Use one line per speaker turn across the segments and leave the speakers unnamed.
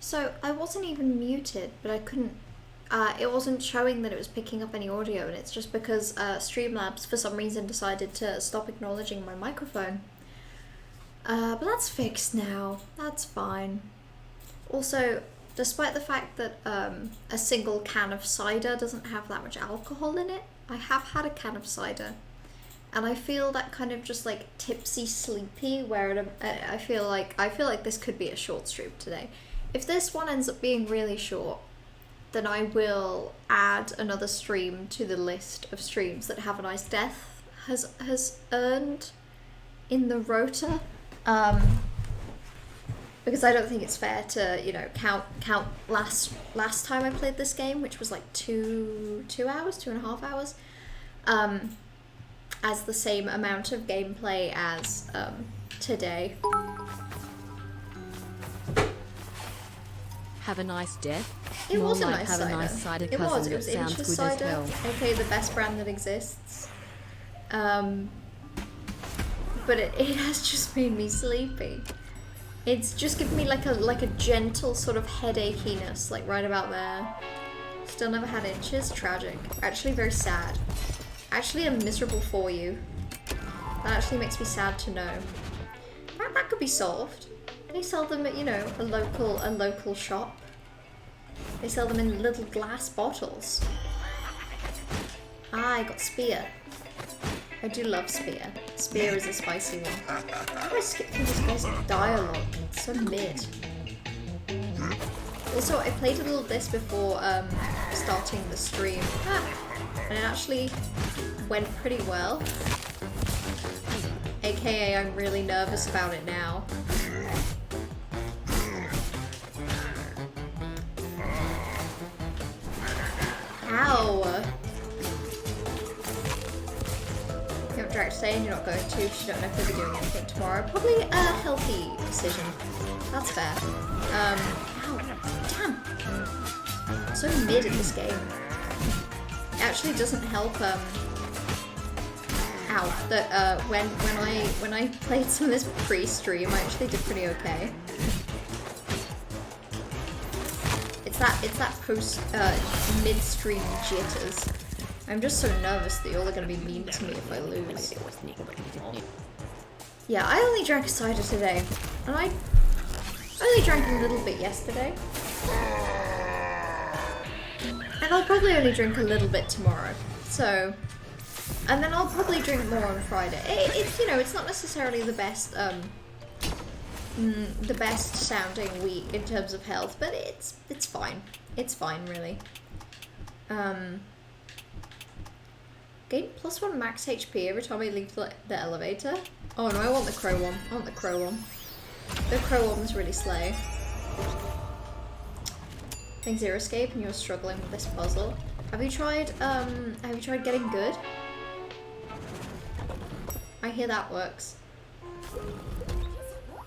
So I wasn't even muted, but I couldn't. It wasn't showing that it was picking up any audio, and it's just because Streamlabs for some reason decided to stop acknowledging my microphone. But that's fixed now. That's fine. Also, despite the fact that a single can of cider doesn't have that much alcohol in it, I have had a can of cider, and I feel that kind of just like tipsy, sleepy. Where I feel like this could be a short stream today. If this one ends up being really short, then I will add another stream to the list of streams that Have a Nice Death has earned in the rota. Because I don't think it's fair to, you know, count last time I played this game, which was like 2.5 hours, as the same amount of gameplay as today.
Have a nice death.
It was a
like
nice
have
cider.
A nice cider
It was
that sounds
Inch's
good
cider,
as well.
aka the best brand that exists. But it has just made me sleepy. It's just given me like a gentle sort of headachiness, like right about there. Still never had Inches. Tragic. Actually very sad. Actually I'm miserable for you. That actually makes me sad to know. That could be solved. They sell them at, you know, a local shop. They sell them in little glass bottles. Ah, I got Spear. I do love Spear. Spear is a spicy one. How do I skip through this guy's dialogue? It's so mid. Also, I played a little this before starting the stream. And it actually went pretty well. AKA, I'm really nervous about it now. Ow! You haven't drank today and you're not going to because you don't know if you'll be doing anything tomorrow. Probably a healthy decision. That's fair. Ow. Damn! So mid at this game. It actually doesn't help, that when I played some of this pre-stream, I actually did pretty okay. It's that post midstream jitters. I'm just so nervous that you're all gonna be mean to me if I lose. Yeah, I only drank a cider today, and I only drank a little bit yesterday, and I'll probably only drink a little bit tomorrow. So, and then I'll probably drink more on Friday. It's, you know, it's not necessarily the best sounding week in terms of health, but it's fine. It's fine, really. Gain +1 max HP every time I leave the elevator. Oh no, I want the crow one. I want the crow one. The crow one's really slay. Think Zero Escape and you're struggling with this puzzle. Have you tried getting good? I hear that works.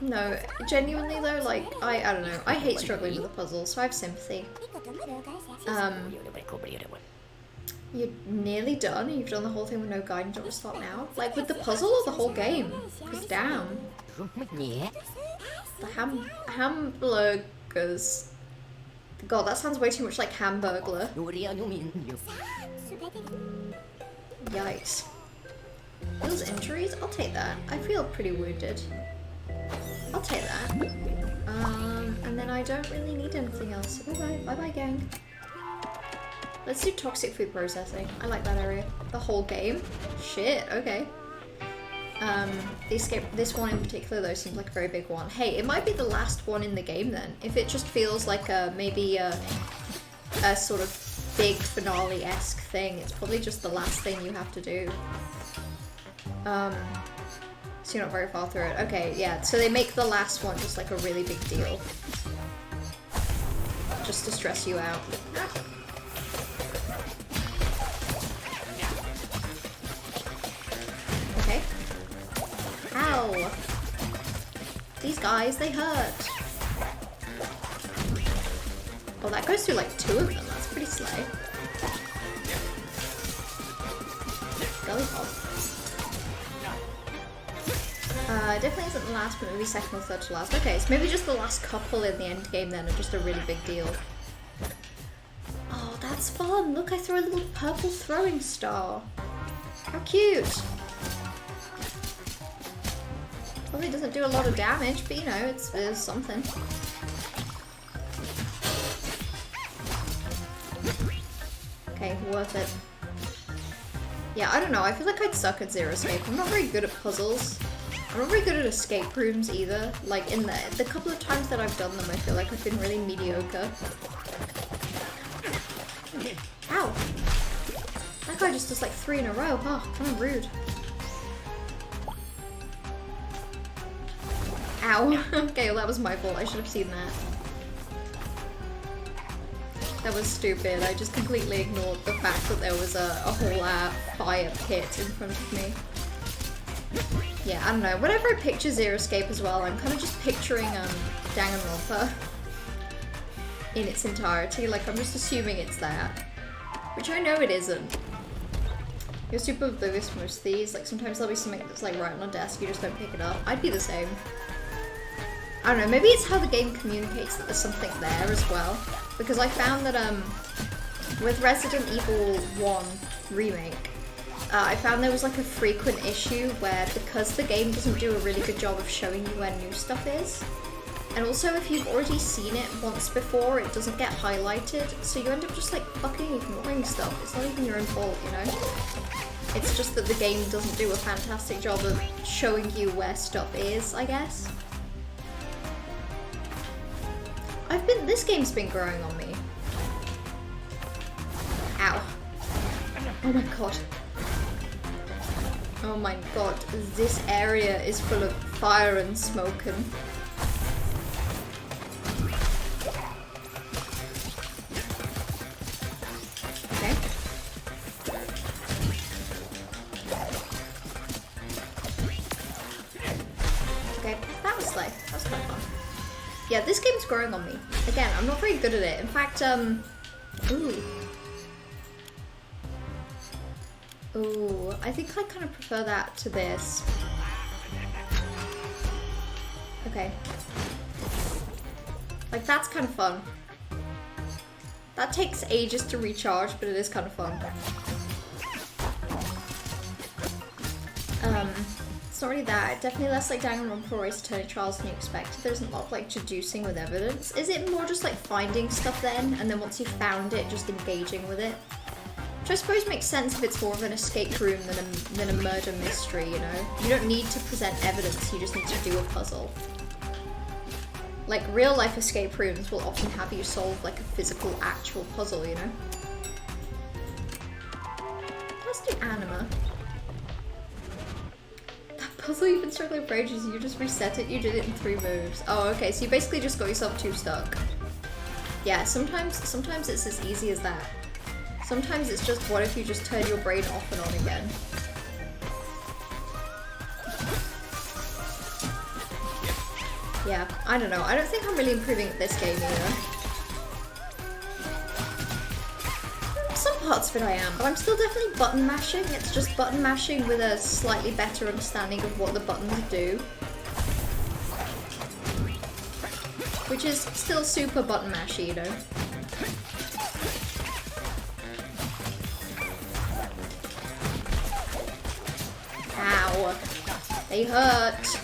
No, genuinely though, like, I don't know. I hate struggling with the puzzles, so I have sympathy. You're nearly done? You've done the whole thing with no guide and don't stop now? Like, with the puzzle or the whole game? Because damn. The hamburgers. God, that sounds way too much like Hamburglar. Yikes. Those injuries? I'll take that. I feel pretty wounded. I'll take that. And then I don't really need anything else. Bye-bye. Bye-bye, gang. Let's do toxic food processing. I like that area. The whole game? Shit, okay. This one in particular, though, seems like a very big one. Hey, it might be the last one in the game, then. If it just feels like maybe a sort of big finale-esque thing, it's probably just the last thing you have to do. So you're not very far through it. Okay, yeah, so they make the last one just like a really big deal. Just to stress you out. Okay. Ow! These guys, they hurt! Oh, that goes through like 2 of them. That's pretty slay. Belly pop. Definitely isn't the last, but maybe second or third to last. Okay, so maybe just the last couple in the end game then are just a really big deal. Oh, that's fun. Look, I throw a little purple throwing star. How cute. Probably doesn't do a lot of damage, but you know, it's something. Okay, worth it. Yeah, I don't know, I feel like I'd suck at Zero Escape. I'm not very good at puzzles. I'm not very good at escape rooms either. Like, in the couple of times that I've done them, I feel like I've been really mediocre. Ow! That guy just does like 3 in a row. Oh, kind of rude. Ow. Okay, well that was my fault. I should have seen that. That was stupid. I just completely ignored the fact that there was a whole fire pit in front of me. Yeah, I don't know. Whenever I picture Zero Escape as well, I'm kind of just picturing Danganronpa in its entirety. Like, I'm just assuming it's that. Which I know it isn't. You're super oblivious to most of these. Like, sometimes there'll be something that's like right on a desk, you just don't pick it up. I'd be the same. I don't know, maybe it's how the game communicates that there's something there as well. Because I found that with Resident Evil 1 Remake, I found there was like a frequent issue where, because the game doesn't do a really good job of showing you where new stuff is, and also if you've already seen it once before, it doesn't get highlighted, so you end up just like fucking ignoring stuff. It's not even your own fault, you know? It's just that the game doesn't do a fantastic job of showing you where stuff is, I guess. This game's been growing on me. Ow. Oh my god. Oh my god, this area is full of fire and smoke and... Okay. Okay, that was like, that was kind of fun. Yeah, this game's growing on me. Again, I'm not very good at it. In fact, ooh. Ooh, I think I kind of prefer that to this. Okay. Like, that's kind of fun. That takes ages to recharge, but it is kind of fun. It's not really that. Definitely less like Danganronpa or Ace Attorney Trials than you expected. There isn't a lot of like deducing with evidence. Is it more just like finding stuff then, and then once you've found it, just engaging with it? Which I suppose makes sense if it's more of an escape room than a murder mystery, you know? You don't need to present evidence, you just need to do a puzzle. Like, real life escape rooms will often have you solve like a physical, actual puzzle, you know? Let's do anima. Puzzle you've been struggling for ages, you just reset it, you did it in 3 moves. Oh, okay, so you basically just got yourself too stuck. Yeah, sometimes it's as easy as that. Sometimes it's just, what if you just turn your brain off and on again? Yeah, I don't know. I don't think I'm really improving at this game either. Some parts of it I am, but I'm still definitely button mashing. It's just button mashing with a slightly better understanding of what the buttons do. Which is still super button mashy, you know? Ow. They hurt.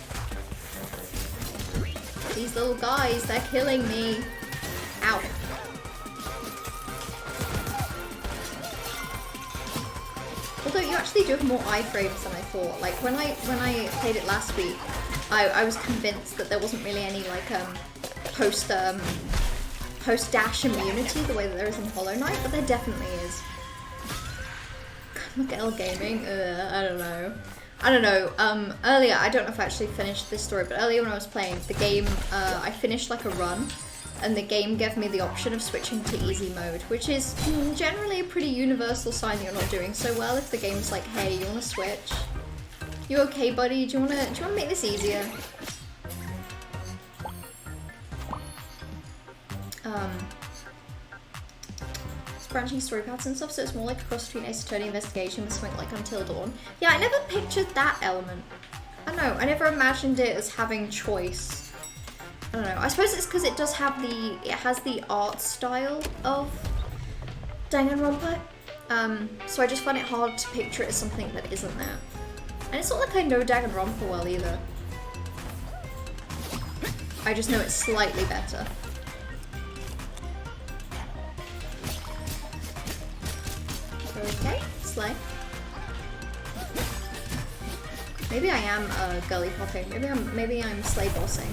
These little guys, they're killing me. Ow. Although you actually do have more iframes than I thought. Like when I played it last week, I was convinced that there wasn't really any like post dash immunity the way that there is in Hollow Knight, but there definitely is. Look at L Gaming. I don't know. Earlier, I don't know if I actually finished this story, but earlier when I was playing the game, I finished like a run, and the game gave me the option of switching to easy mode, which is generally a pretty universal sign that you're not doing so well if the game's like, hey, you wanna switch? You okay, buddy? Do you wanna make this easier? Branching story paths and stuff, so it's more like a cross between Ace Attorney investigation with something like Until Dawn. Yeah, I never pictured that element. I don't know, I never imagined it as having choice. I don't know, I suppose it's because it does have it has the art style of Danganronpa. So I just find it hard to picture it as something that isn't that. And it's not like I know Danganronpa well either. I just know it's slightly better. Okay, slay. Maybe I am gully hopping. Maybe I'm slay bossing.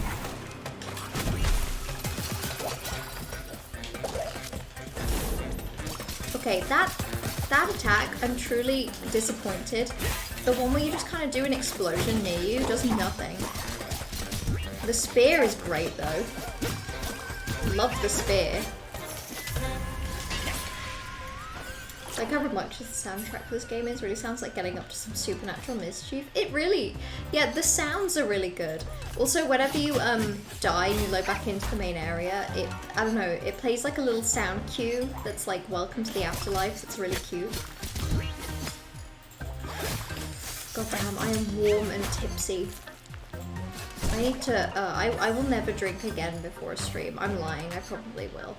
Okay, that attack, I'm truly disappointed. The one where you just kind of do an explosion near you does nothing. The spear is great though. Love the spear. Like how rambunctious the soundtrack for this game is. Really sounds like getting up to some supernatural mischief. It really, yeah, the sounds are really good. Also, whenever you die and you load back into the main area, I don't know, it plays like a little sound cue that's like welcome to the afterlife. It's really cute. God damn, I am warm and tipsy. I need to, I will never drink again before a stream. I'm lying, I probably will.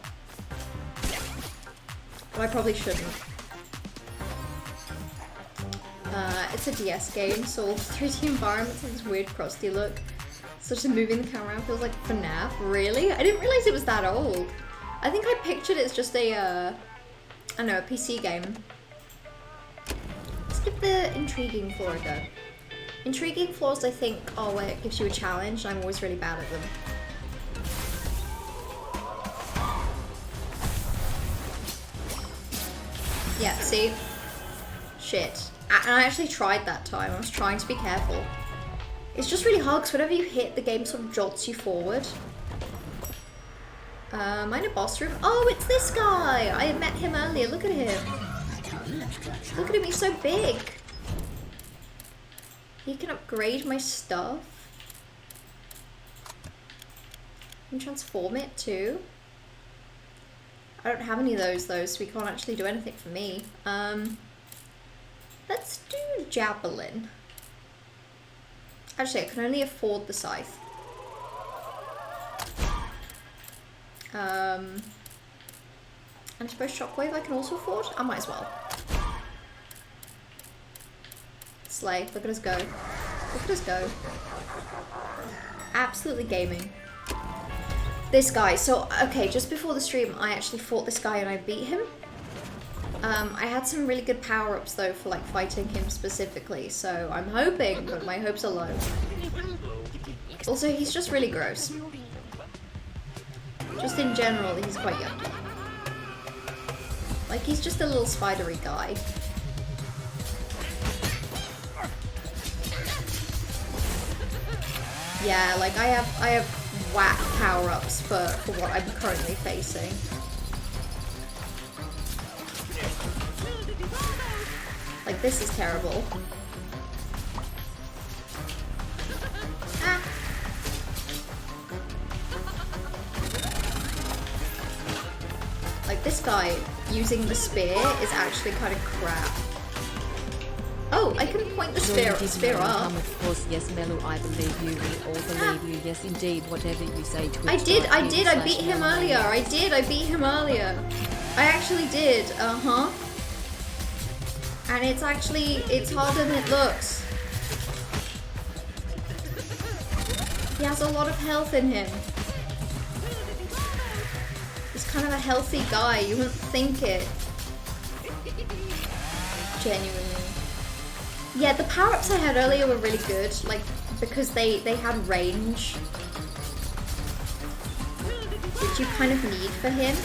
But I probably shouldn't. It's a DS game, so all 3D environments have this weird crusty look. Such as moving the camera around feels like FNAF. Really? I didn't realize it was that old. I think I pictured it as just a, I don't know, a PC game. Let's give the intriguing floor a go. Intriguing floors, I think, are where it gives you a challenge, and I'm always really bad at them. Yeah, see? Shit. And I actually tried that time. I was trying to be careful. It's just really hard because whenever you hit, the game sort of jolts you forward. Am I in a boss room? Oh, it's this guy! I met him earlier. Look at him. Look at him, he's so big. He can upgrade my stuff. I can transform it too. I don't have any of those though, so we can't actually do anything for me. Let's do Javelin. Actually, I can only afford the scythe. And I suppose Shockwave I can also afford? I might as well. Slay, look at us go. Look at us go. Absolutely gaming. This guy, so, okay, just before the stream, I actually fought this guy and I beat him. I had some really good power-ups though for like fighting him specifically, so I'm hoping, but my hopes are low. Also, he's just really gross. Just in general, he's quite yucky. Like, he's just a little spidery guy. Yeah, like I have whack power-ups for what I'm currently facing. Like, this is terrible. Ah. Like, this guy using the spear is actually kind of crap. Oh, I can point the spear up.
Of course, yes, Melu, I believe you. We all believe you. Yes, indeed. Whatever you say.
I did. I beat him earlier. I beat him earlier. I actually did. Uh-huh. And it's harder than it looks. He has a lot of health in him. He's kind of a healthy guy. You wouldn't think it. Genuinely. Yeah, the power-ups I had earlier were really good, like, because they had range, which you kind of need for him.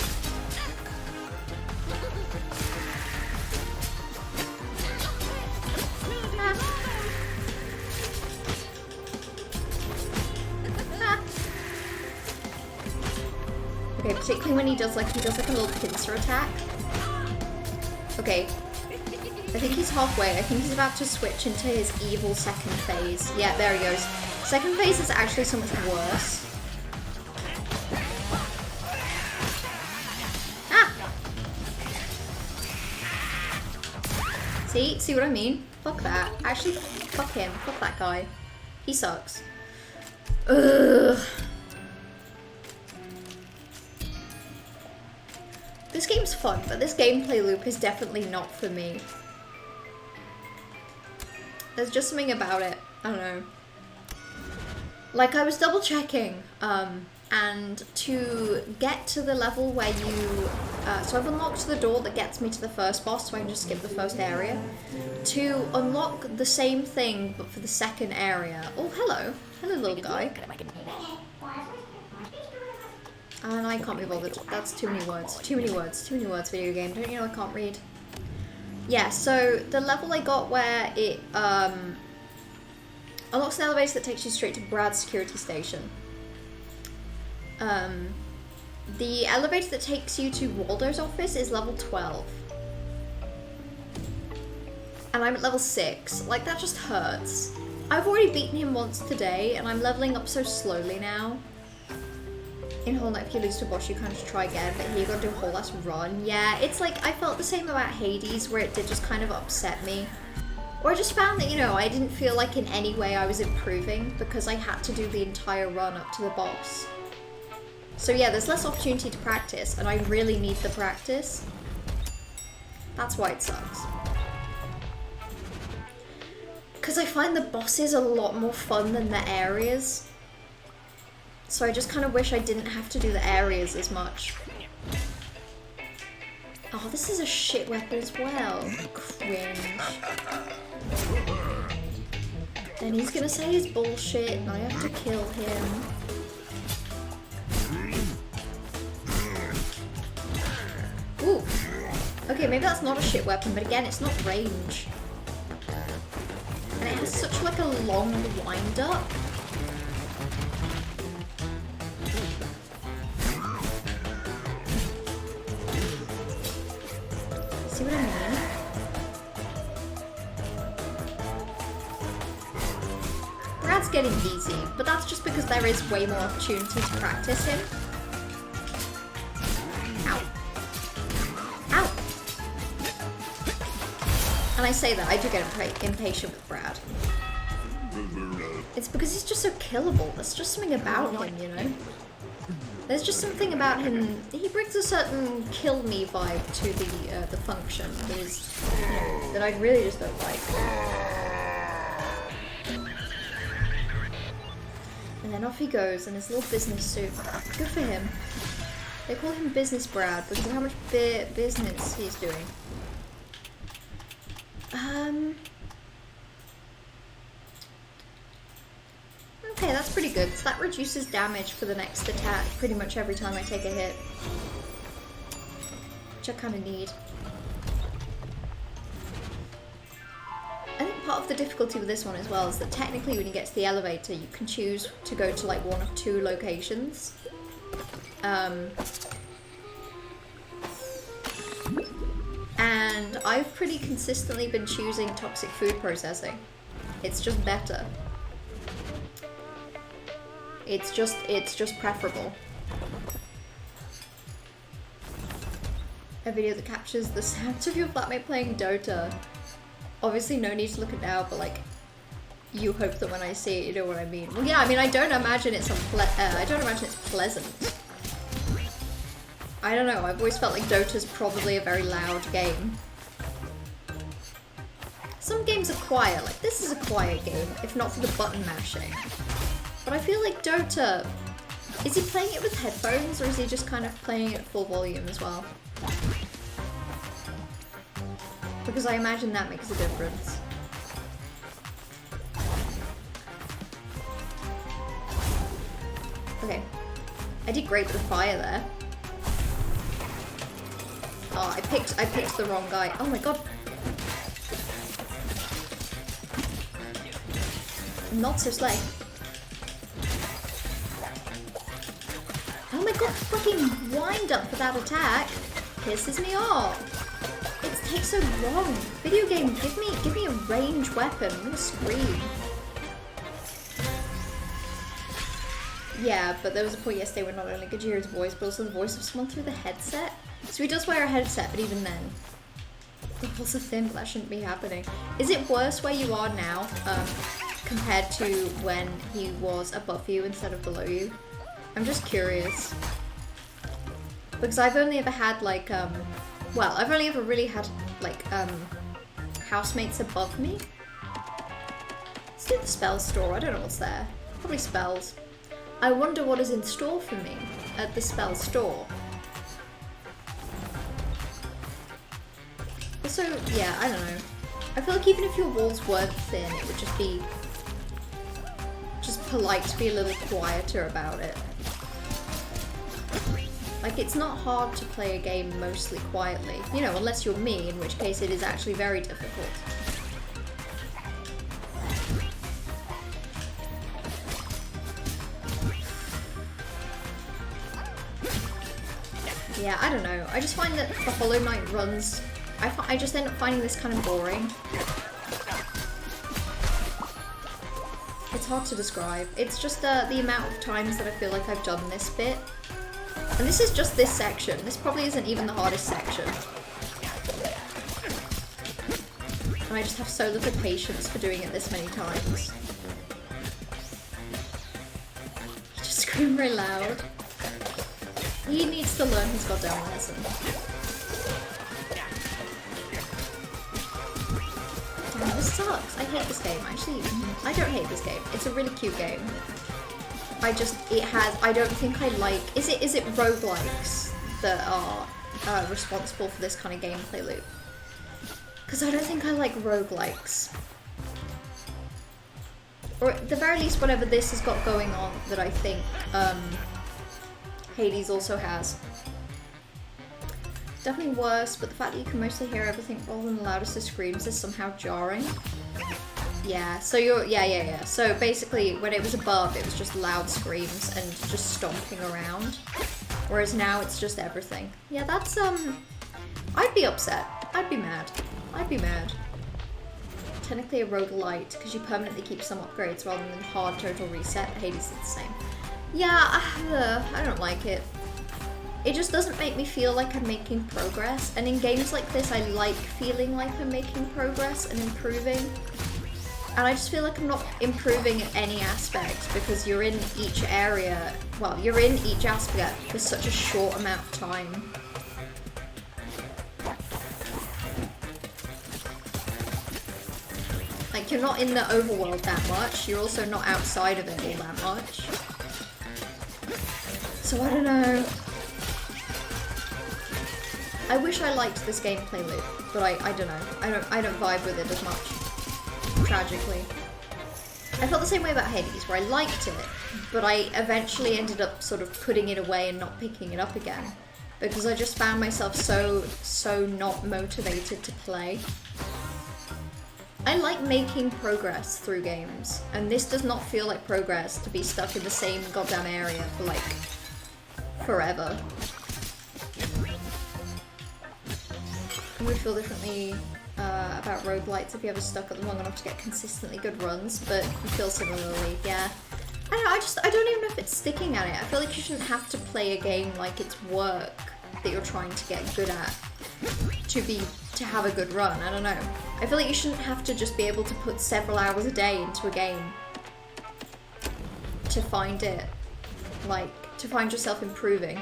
Okay, particularly when he does like a little pincer attack. Okay. I think he's halfway. I think he's about to switch into his evil second phase. Yeah, there he goes. Second phase is actually so much worse. Ah! See what I mean? Fuck that. Actually, fuck him. Fuck that guy. He sucks. Ugh. This game's fun, but this gameplay loop is definitely not for me. There's just something about it. I don't know. Like, I was double checking, and to get to the level where you... so I've unlocked the door that gets me to the first boss, so I can just skip the first area. To unlock the same thing, but for the second area... Oh, hello. Hello, little guy. And I can't be bothered. That's too many words. Too many words. Too many words, video game. Don't you know I can't read? Yeah, so the level I got where it unlocks an elevator that takes you straight to Brad's security station. The elevator that takes you to Waldo's office is level 12. And I'm at level 6. Like, that just hurts. I've already beaten him once today, and I'm leveling up so slowly now. In Whole Night, if you lose to a boss, you kind of just try again, but here you gotta do a whole last run. Yeah, it's like, I felt the same about Hades, where it did just kind of upset me. Or I just found that, you know, I didn't feel like in any way I was improving, because I had to do the entire run up to the boss. So yeah, there's less opportunity to practice, and I really need the practice. That's why it sucks. Because I find the bosses a lot more fun than the areas. So I just kind of wish I didn't have to do the areas as much. Oh, this is a shit weapon as well. Cringe. Then he's gonna say his bullshit and I have to kill him. Ooh. Okay, maybe that's not a shit weapon, but again, it's not range. And it has such like a long wind up. See what I mean? Brad's getting easy, but that's just because there is way more opportunity to practice him. Ow. Ow! And I say that, I do get impatient with Brad. It's because he's just so killable. There's just something about him, you know? There's just something about him. He brings a certain kill me vibe to the function that is, you know, that I really just don't like. And then off he goes in his little business suit. Good for him. They call him Business Brad because of how much business he's doing. Okay, that's pretty good. So that reduces damage for the next attack pretty much every time I take a hit. Which I kind of need. I think part of the difficulty with this one as well is that technically when you get to the elevator, you can choose to go to like one of two locations. And I've pretty consistently been choosing toxic food processing. It's just better. It's just preferable. A video that captures the sounds of your flatmate playing Dota. Obviously no need to look it now, but like, you hope that when I see it, you know what I mean. Well, yeah, I mean, I don't imagine it's pleasant. I don't know, I've always felt like Dota's probably a very loud game. Some games are quiet, like this is a quiet game, if not for the button mashing. But I feel like Dota, is he playing it with headphones or is he just kind of playing it full volume as well? Because I imagine that makes a difference. Okay, I did great with the fire there. Oh, I picked the wrong guy. Oh my god. Not so slay. Oh my god, fucking wind up for that attack pisses me off. It takes so long. Video game, give me a range weapon. I'm gonna scream. Yeah, but there was a point yesterday where not only could you hear his voice, but also the voice of someone through the headset. So he does wear a headset, but even then. The pulse of thin, but that shouldn't be happening. Is it worse where you are now? compared to when he was above you instead of below you? I'm just curious. Because I've only ever had like, well, I've only ever really had like, housemates above me. Let's do the spell store. I don't know what's there. Probably spells. I wonder what is in store for me at the spell store. Also, yeah, I don't know. I feel like even if your walls were thin, it would just be polite to be a little quieter about it. Like, it's not hard to play a game mostly quietly. You know, unless you're me, in which case it is actually very difficult. Yeah, I don't know. I just find that the Hollow Knight runs... I just end up finding this kind of boring. It's hard to describe. It's just the amount of times that I feel like I've done this bit. And this is just this section. This probably isn't even the hardest section. And I just have so little patience for doing it this many times. You just scream very loud. He needs to learn his goddamn lesson. Damn, this sucks. I hate this game. Actually, I don't hate this game. It's a really cute game. I don't think I like... Is it roguelikes that are responsible for this kind of gameplay loop? Because I don't think I like roguelikes. Or at the very least, whatever this has got going on that I think Hades also has. Definitely worse, but the fact that you can mostly hear everything rather than the loudest of screams is somehow jarring. Yeah, so yeah. So basically, when it was above, it was just loud screams and just stomping around. Whereas now it's just everything. Yeah, that's, I'd be upset. I'd be mad. I'd be mad. Technically a roguelite, because you permanently keep some upgrades rather than hard total reset. Hades is the same. Yeah, I don't like it. It just doesn't make me feel like I'm making progress. And in games like this, I like feeling like I'm making progress and improving. And I just feel like I'm not improving in any aspect because you're in each area, well, you're in each aspect for such a short amount of time. Like, you're not in the overworld that much, you're also not outside of it all that much. So I don't know. I wish I liked this gameplay loop, but I don't know. I don't vibe with it as much. Tragically. I felt the same way about Hades, where I liked it, but I eventually ended up sort of putting it away and not picking it up again. Because I just found myself so not motivated to play. I like making progress through games, and this does not feel like progress to be stuck in the same goddamn area for like forever. I would feel differently about roguelites if you ever stuck at them long enough to get consistently good runs, but you feel similarly, yeah. I don't know, I don't even know if it's sticking at it. I feel like you shouldn't have to play a game like it's work that you're trying to get good at to have a good run. I don't know. I feel like you shouldn't have to just be able to put several hours a day into a game to find it, like, to find yourself improving.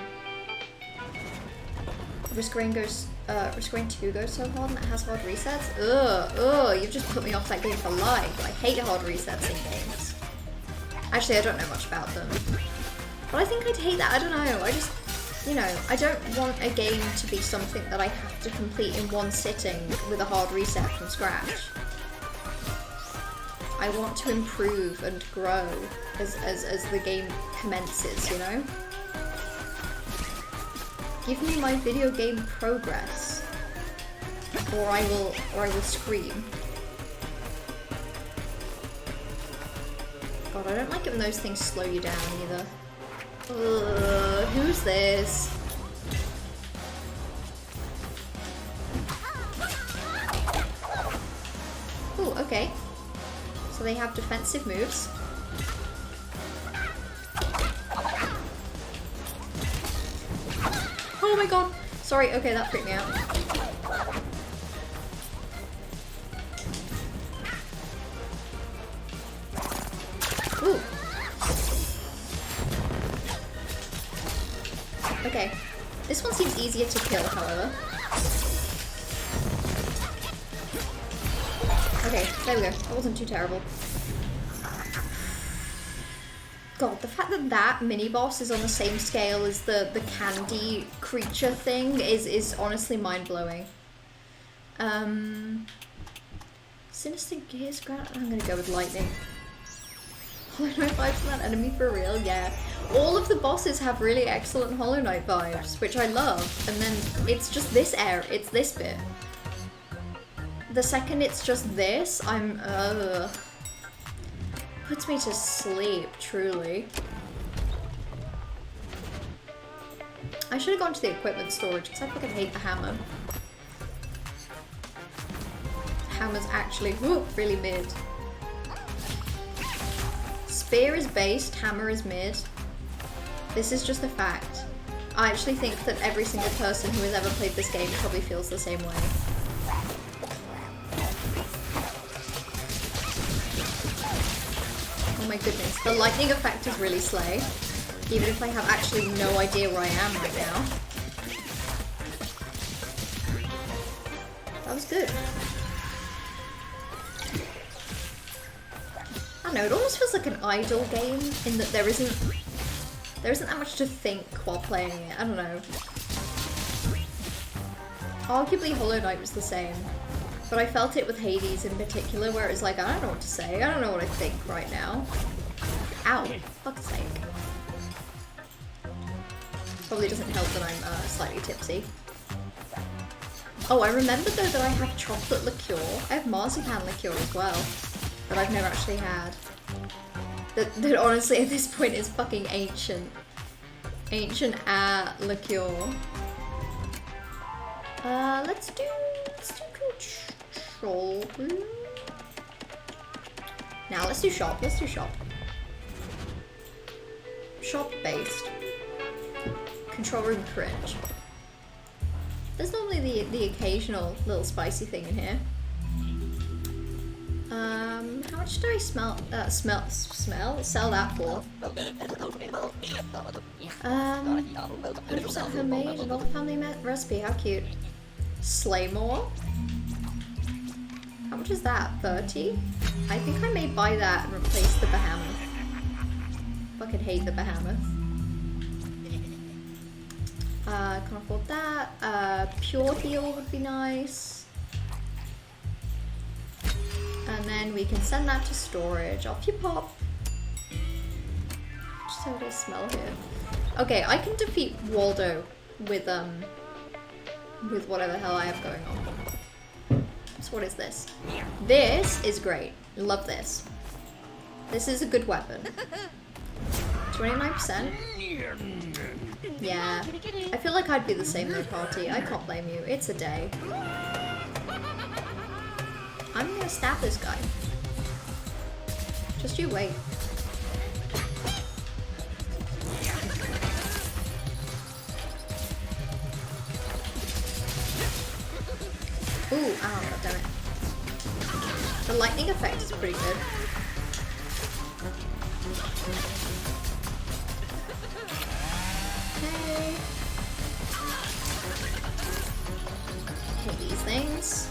Risk Rain 2 goes so hard and it has hard resets? Ugh, you've just put me off that game for life. I hate hard resets in games. Actually, I don't know much about them. But I think I'd hate that. I don't know. I just, you know, I don't want a game to be something that I have to complete in one sitting with a hard reset from scratch. I want to improve and grow as the game commences, you know? Give me my video game progress, or I will scream. God, I don't like it when those things slow you down either. Ugh, who's this? Ooh, okay. So they have defensive moves. Oh my god! Sorry, okay, that freaked me out. Okay. This one seems easier to kill, however. Okay, there we go. That wasn't too terrible. God, the fact that that mini-boss is on the same scale as the candy creature thing is honestly mind-blowing. Sinister Gears Grant? I'm gonna go with lightning. Hollow Knight vibes from that enemy for real? Yeah. All of the bosses have really excellent Hollow Knight vibes, which I love. And then it's just this it's this bit. The second it's just this, I'm, puts me to sleep, truly. I should have gone to the equipment storage, because I fucking hate the hammer. Hammer's actually, really mid. Spear is based, hammer is mid. This is just a fact. I actually think that every single person who has ever played this game probably feels the same way. Oh my goodness, the lightning effect is really slay, even if I have actually no idea where I am right now. That was good. I don't know, it almost feels like an idle game in that there isn't that much to think while playing it. I don't know. Arguably Hollow Knight was the same, but I felt it with Hades in particular, where it's like, I don't know what to say, I don't know what I think right now. Ow, fuck's sake. Probably doesn't help that I'm slightly tipsy. Oh, I remember though that I have chocolate liqueur. I have marzipan liqueur as well, that I've never actually had. That honestly at this point is fucking ancient. Ancient liqueur. Let's do control room. Now let's do shop. Shop based. Control room cringe. There's normally the occasional little spicy thing in here. How much do I sell that for? 100% homemade and all the family recipe, how cute. Slay more? How much is that? 30? I think I may buy that and replace the behemoth. Fucking hate the behemoth. Can't afford that. Pure heal would be nice. And then we can send that to storage. Off you pop. Just how do I smell here? Okay, I can defeat Waldo with whatever the hell I have going on. So what is this? This is great. Love this. This is a good weapon. 29%? Yeah. I feel like I'd be the same though, party. I can't blame you. It's a day. I'm gonna stab this guy. Just you wait. Ooh, ow, goddammit. The lightning effect is pretty good. Okay. Take these things.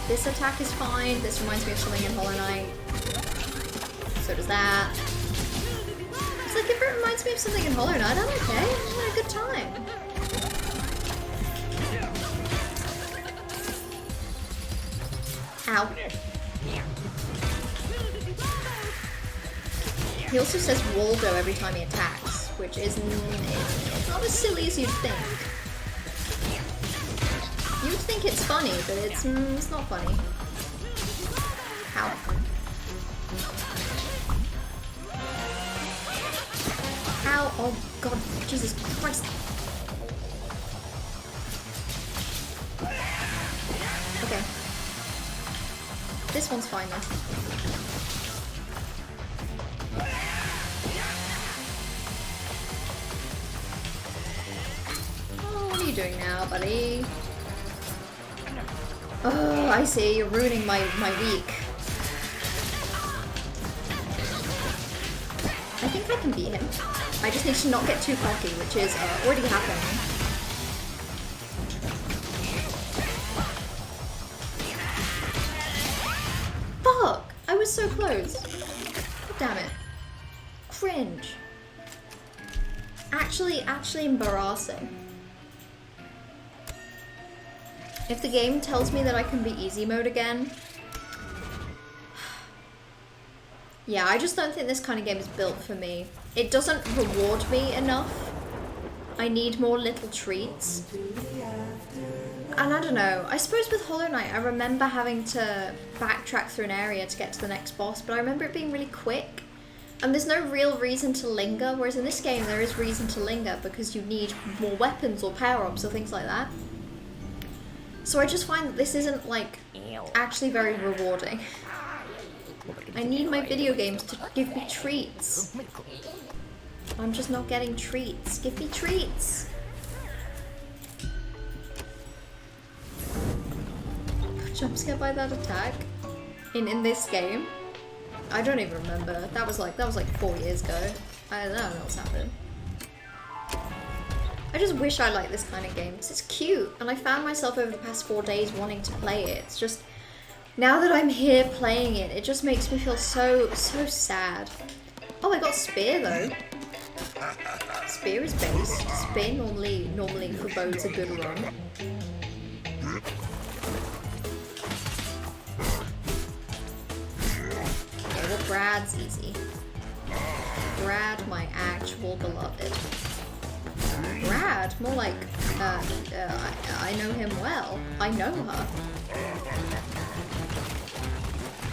This attack is fine. This reminds me of something in Hollow Knight. So does that. It's like if it reminds me of something in Hollow Knight, I'm okay. I'm having a good time. Ow. He also says Waldo every time he attacks, which is it's not as silly as you'd think. You'd think it's funny, but it's not funny. Ow. Ow, oh god, Jesus Christ. Okay. This one's fine then. Oh, what are you doing now, buddy? Oh, I see. You're ruining my week. I think I can beat him. I just need to not get too cocky, which is already happening. Fuck! I was so close. God damn it. Cringe. Actually embarrassing. If the game tells me that I can be easy mode again... Yeah, I just don't think this kind of game is built for me. It doesn't reward me enough. I need more little treats. And I don't know, I suppose with Hollow Knight I remember having to backtrack through an area to get to the next boss, but I remember it being really quick. And there's no real reason to linger, whereas in this game there is reason to linger because you need more weapons or power-ups or things like that. So I just find that this isn't, like, actually very rewarding. I need my video games to give me treats. I'm just not getting treats. Give me treats! Jump scare by that attack in this game. I don't even remember. That was like 4 years ago. I don't know what's happening. I just wish I liked this kind of game because it's cute, and I found myself over the past 4 days wanting to play it. It's just now that I'm here playing it, it just makes me feel so sad. Oh, I got Spear though. Spear is based. Spear normally forebodes a good run. Okay, well, Brad's easy. Brad, my actual beloved. Brad, more like, I know him well. I know her.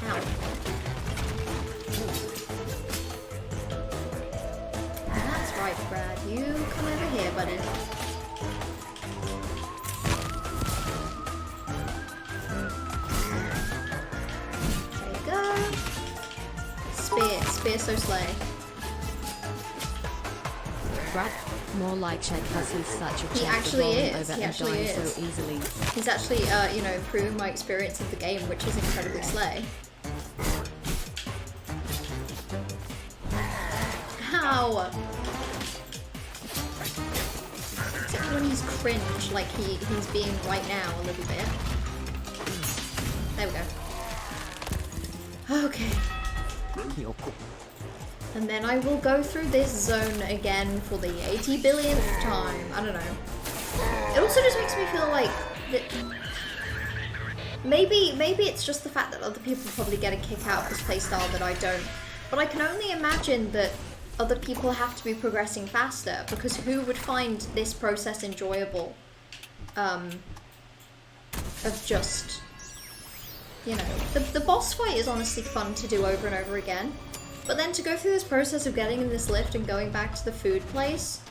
Ow. That's right, Brad. You come over here, buddy. There you go. Spear so slay.
Brad, more like Shed because he's such a
He actually is.
over
He
and
actually
dying
is.
so easily.
He's actually, you know, improving my experience of the game, which is incredibly slay. How? Except when he's cringe, like he's being right now a little bit. There we go. Okay. And then I will go through this zone again for the 80 billionth time. I don't know. It also just makes me feel like that maybe it's just the fact that other people probably get a kick out of this playstyle that I don't. But I can only imagine that other people have to be progressing faster, because who would find this process enjoyable? Of just, you know, the boss fight is honestly fun to do over and over again. But then to go through this process of getting in this lift and going back to the food place.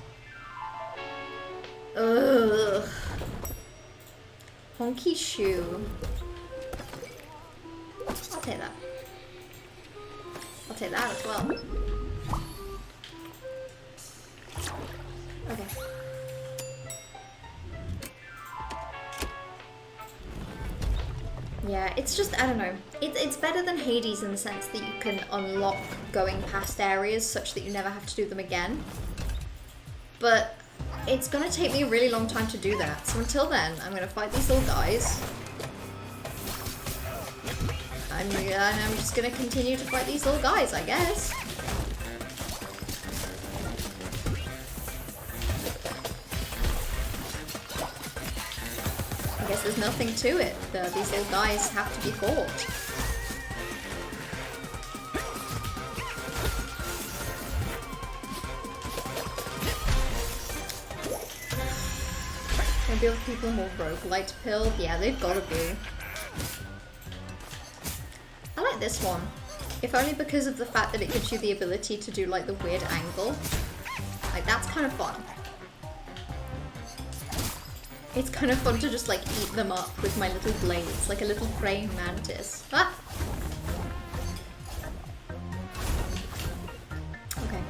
Ugh. Honky shoe. I'll take that. I'll take that as well. Okay. Yeah, it's just, I don't know. It's better than Hades in the sense that you can unlock going past areas such that you never have to do them again. But it's gonna take me a really long time to do that. So until then, I'm gonna fight these little guys. And I'm just gonna continue to fight these little guys, I guess. I guess there's nothing to it. These little guys have to be fought. Maybe other people more roguelite pill? Yeah, they've gotta be. I like this one. If only because of the fact that it gives you the ability to do like the weird angle. Like, that's kind of fun. It's kind of fun to just like eat them up with my little blades, like a little praying mantis. Ah! Okay.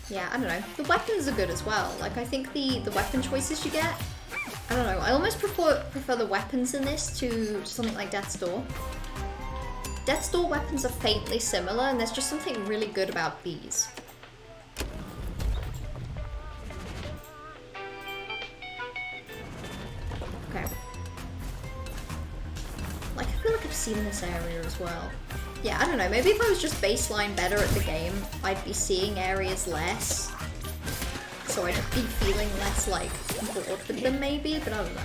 Yeah, I don't know. The weapons are good as well. Like, I think the weapon choices you get, I don't know. I almost prefer the weapons in this to something like Death's Door. Death's Door weapons are faintly similar, and there's just something really good about these. Okay. Like, I feel like I've seen this area as well. Yeah, I don't know, maybe if I was just baseline better at the game, I'd be seeing areas less. So I'd be feeling less, like, bored with them maybe, but I don't know.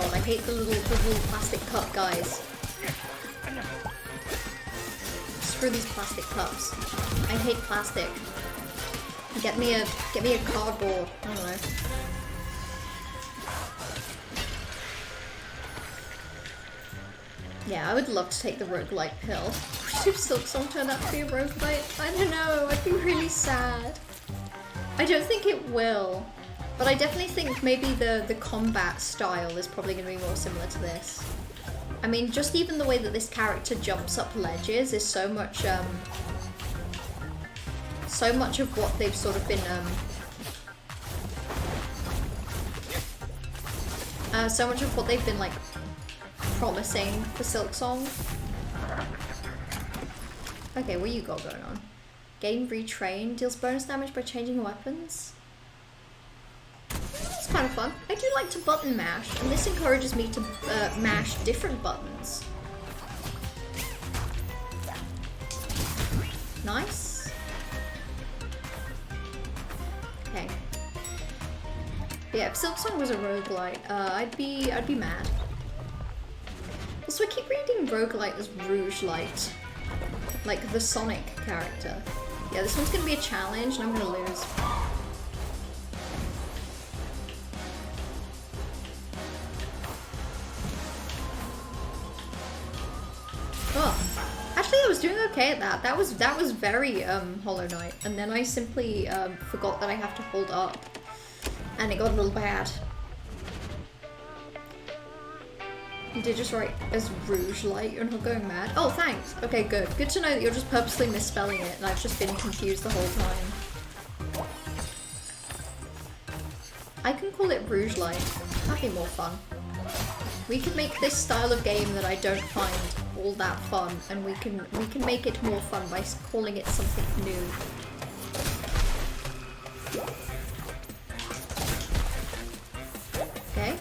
I hate the little plastic cup guys. Screw these plastic cups. I hate plastic. Get me a cardboard. I don't know. Yeah, I would love to take the roguelite pill. What if Silksong turned out to be a roguelite? I don't know, I'd be really sad. I don't think it will. But I definitely think maybe the combat style is probably going to be more similar to this. I mean, just even the way that this character jumps up ledges is so much of what they've sort of been, so much of what they've been, like, promising for Silksong. Okay, what you got going on? Gain retrain, deals bonus damage by changing weapons. It's kind of fun. I do like to button mash, and this encourages me to mash different buttons. Nice. Okay. Yeah, if Silksong was a roguelite, I'd be mad. Also, I keep reading roguelite as Rouge Light, like the Sonic character. Yeah, this one's gonna be a challenge, and I'm gonna lose. Oh, actually I was doing okay at that. That was very Hollow Knight, and then I simply forgot that I have to hold up, and it got a little bad. You did just write as Rouge Light, you're not going mad. Oh, thanks. Okay, good. Good to know that you're just purposely misspelling it, and I've just been confused the whole time. I can call it Rouge Light. That'd be more fun. We can make this style of game that I don't find all that fun, and we can make it more fun by calling it something new. Okay.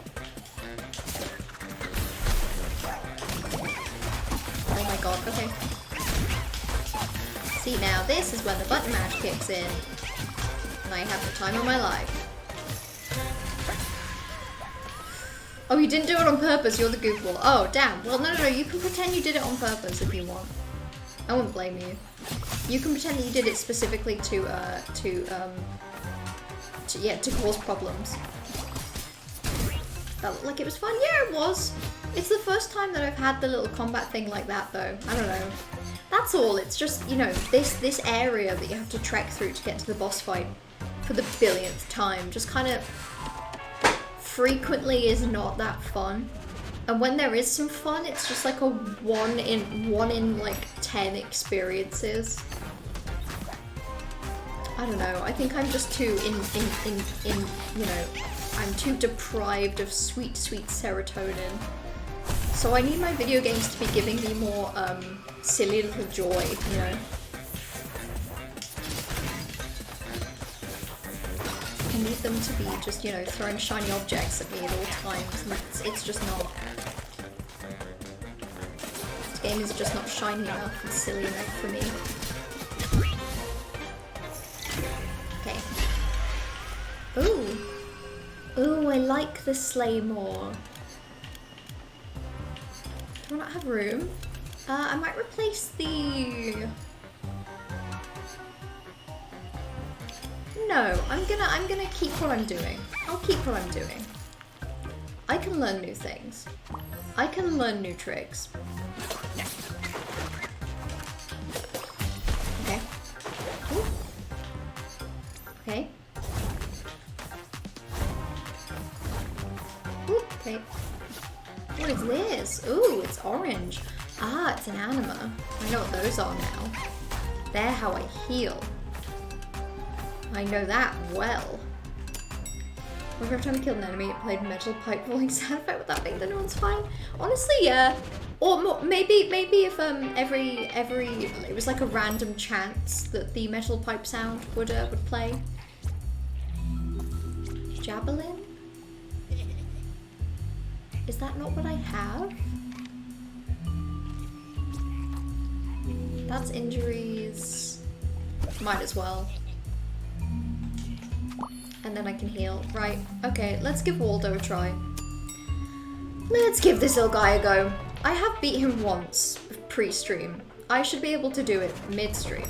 Oh my god, okay. See, now this is when the button mash kicks in, and I have the time of my life. Oh, you didn't do it on purpose, you're the goofball. Oh, damn. Well, no, you can pretend you did it on purpose if you want. I won't blame you. You can pretend that you did it specifically to cause problems. That looked like it was fun. Yeah, it was. It's the first time that I've had the little combat thing like that, though. I don't know. That's all. It's just, you know, this area that you have to trek through to get to the boss fight for the billionth time just kind of frequently is not that fun. And when there is some fun, it's just like a one in like 10 experiences. I don't know. I think I'm just too you know, I'm too deprived of sweet serotonin. So I need my video games to be giving me more silly little joy, you know. I need them to be just, you know, throwing shiny objects at me at all times, and it's just not. This game is just not shiny enough and silly enough for me. Okay. Ooh. Ooh, I like the sleigh more. Do I not have room? I might replace the... No, I'm gonna keep what I'm doing. I'll keep what I'm doing. I can learn new things. I can learn new tricks. Okay. Ooh. Okay. Ooh, okay. What is this? Ooh, it's orange. Ah, it's an anima. I know what those are now. They're how I heal. I know that well. Every time I killed an enemy, it played metal pipe falling sound effect. With that being the one's fine. Honestly, yeah. Or maybe if it was like a random chance that the metal pipe sound would play. Javelin? Is that not what I have? That's injuries. Might as well. And then I can heal. Right, okay, let's give Waldo a try. Let's give this little guy a go. I have beat him once, pre-stream. I should be able to do it mid-stream.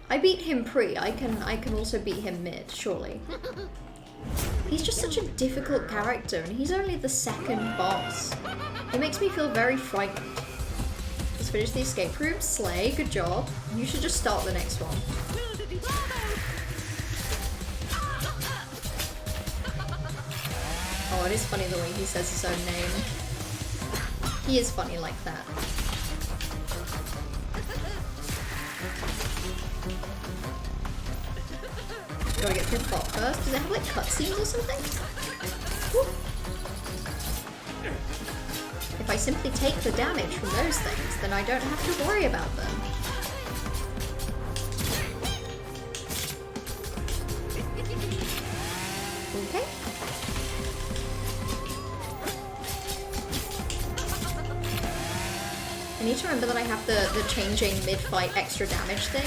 I beat him pre, I can also beat him mid, surely. He's just such a difficult character, and he's only the second boss. It makes me feel very frightened. Let's finish the escape room. Slay, good job. You should just start the next one. Oh, it is funny the way he says his own name. He is funny like that. Gotta get through the plot first. Does it have like cutscenes or something? Woo. If I simply take the damage from those things, then I don't have to worry about them. Okay. I need to remember that I have the changing mid-fight extra damage thing.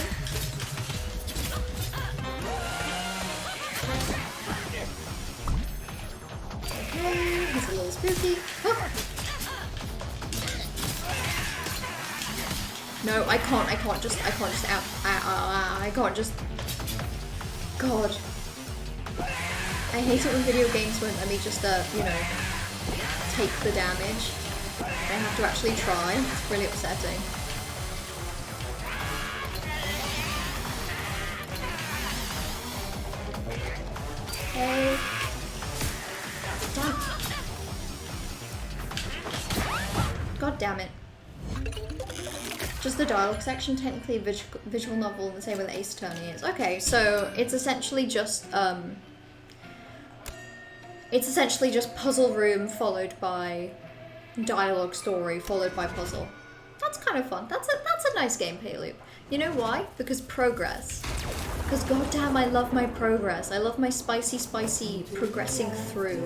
Okay, he's a little spooky. Oh. No, I can't just God. I hate it when video games won't let me just, you know, take the damage. I have to actually try. It's really upsetting. Okay. Done. God damn it. Just the dialogue section, technically a visual novel in the same way that Ace Attorney is. Okay, so it's essentially just puzzle room followed by dialogue story followed by puzzle. That's kind of fun. That's a nice gameplay loop. You know why? Because progress. Because goddamn, I love my progress. I love my spicy progressing through.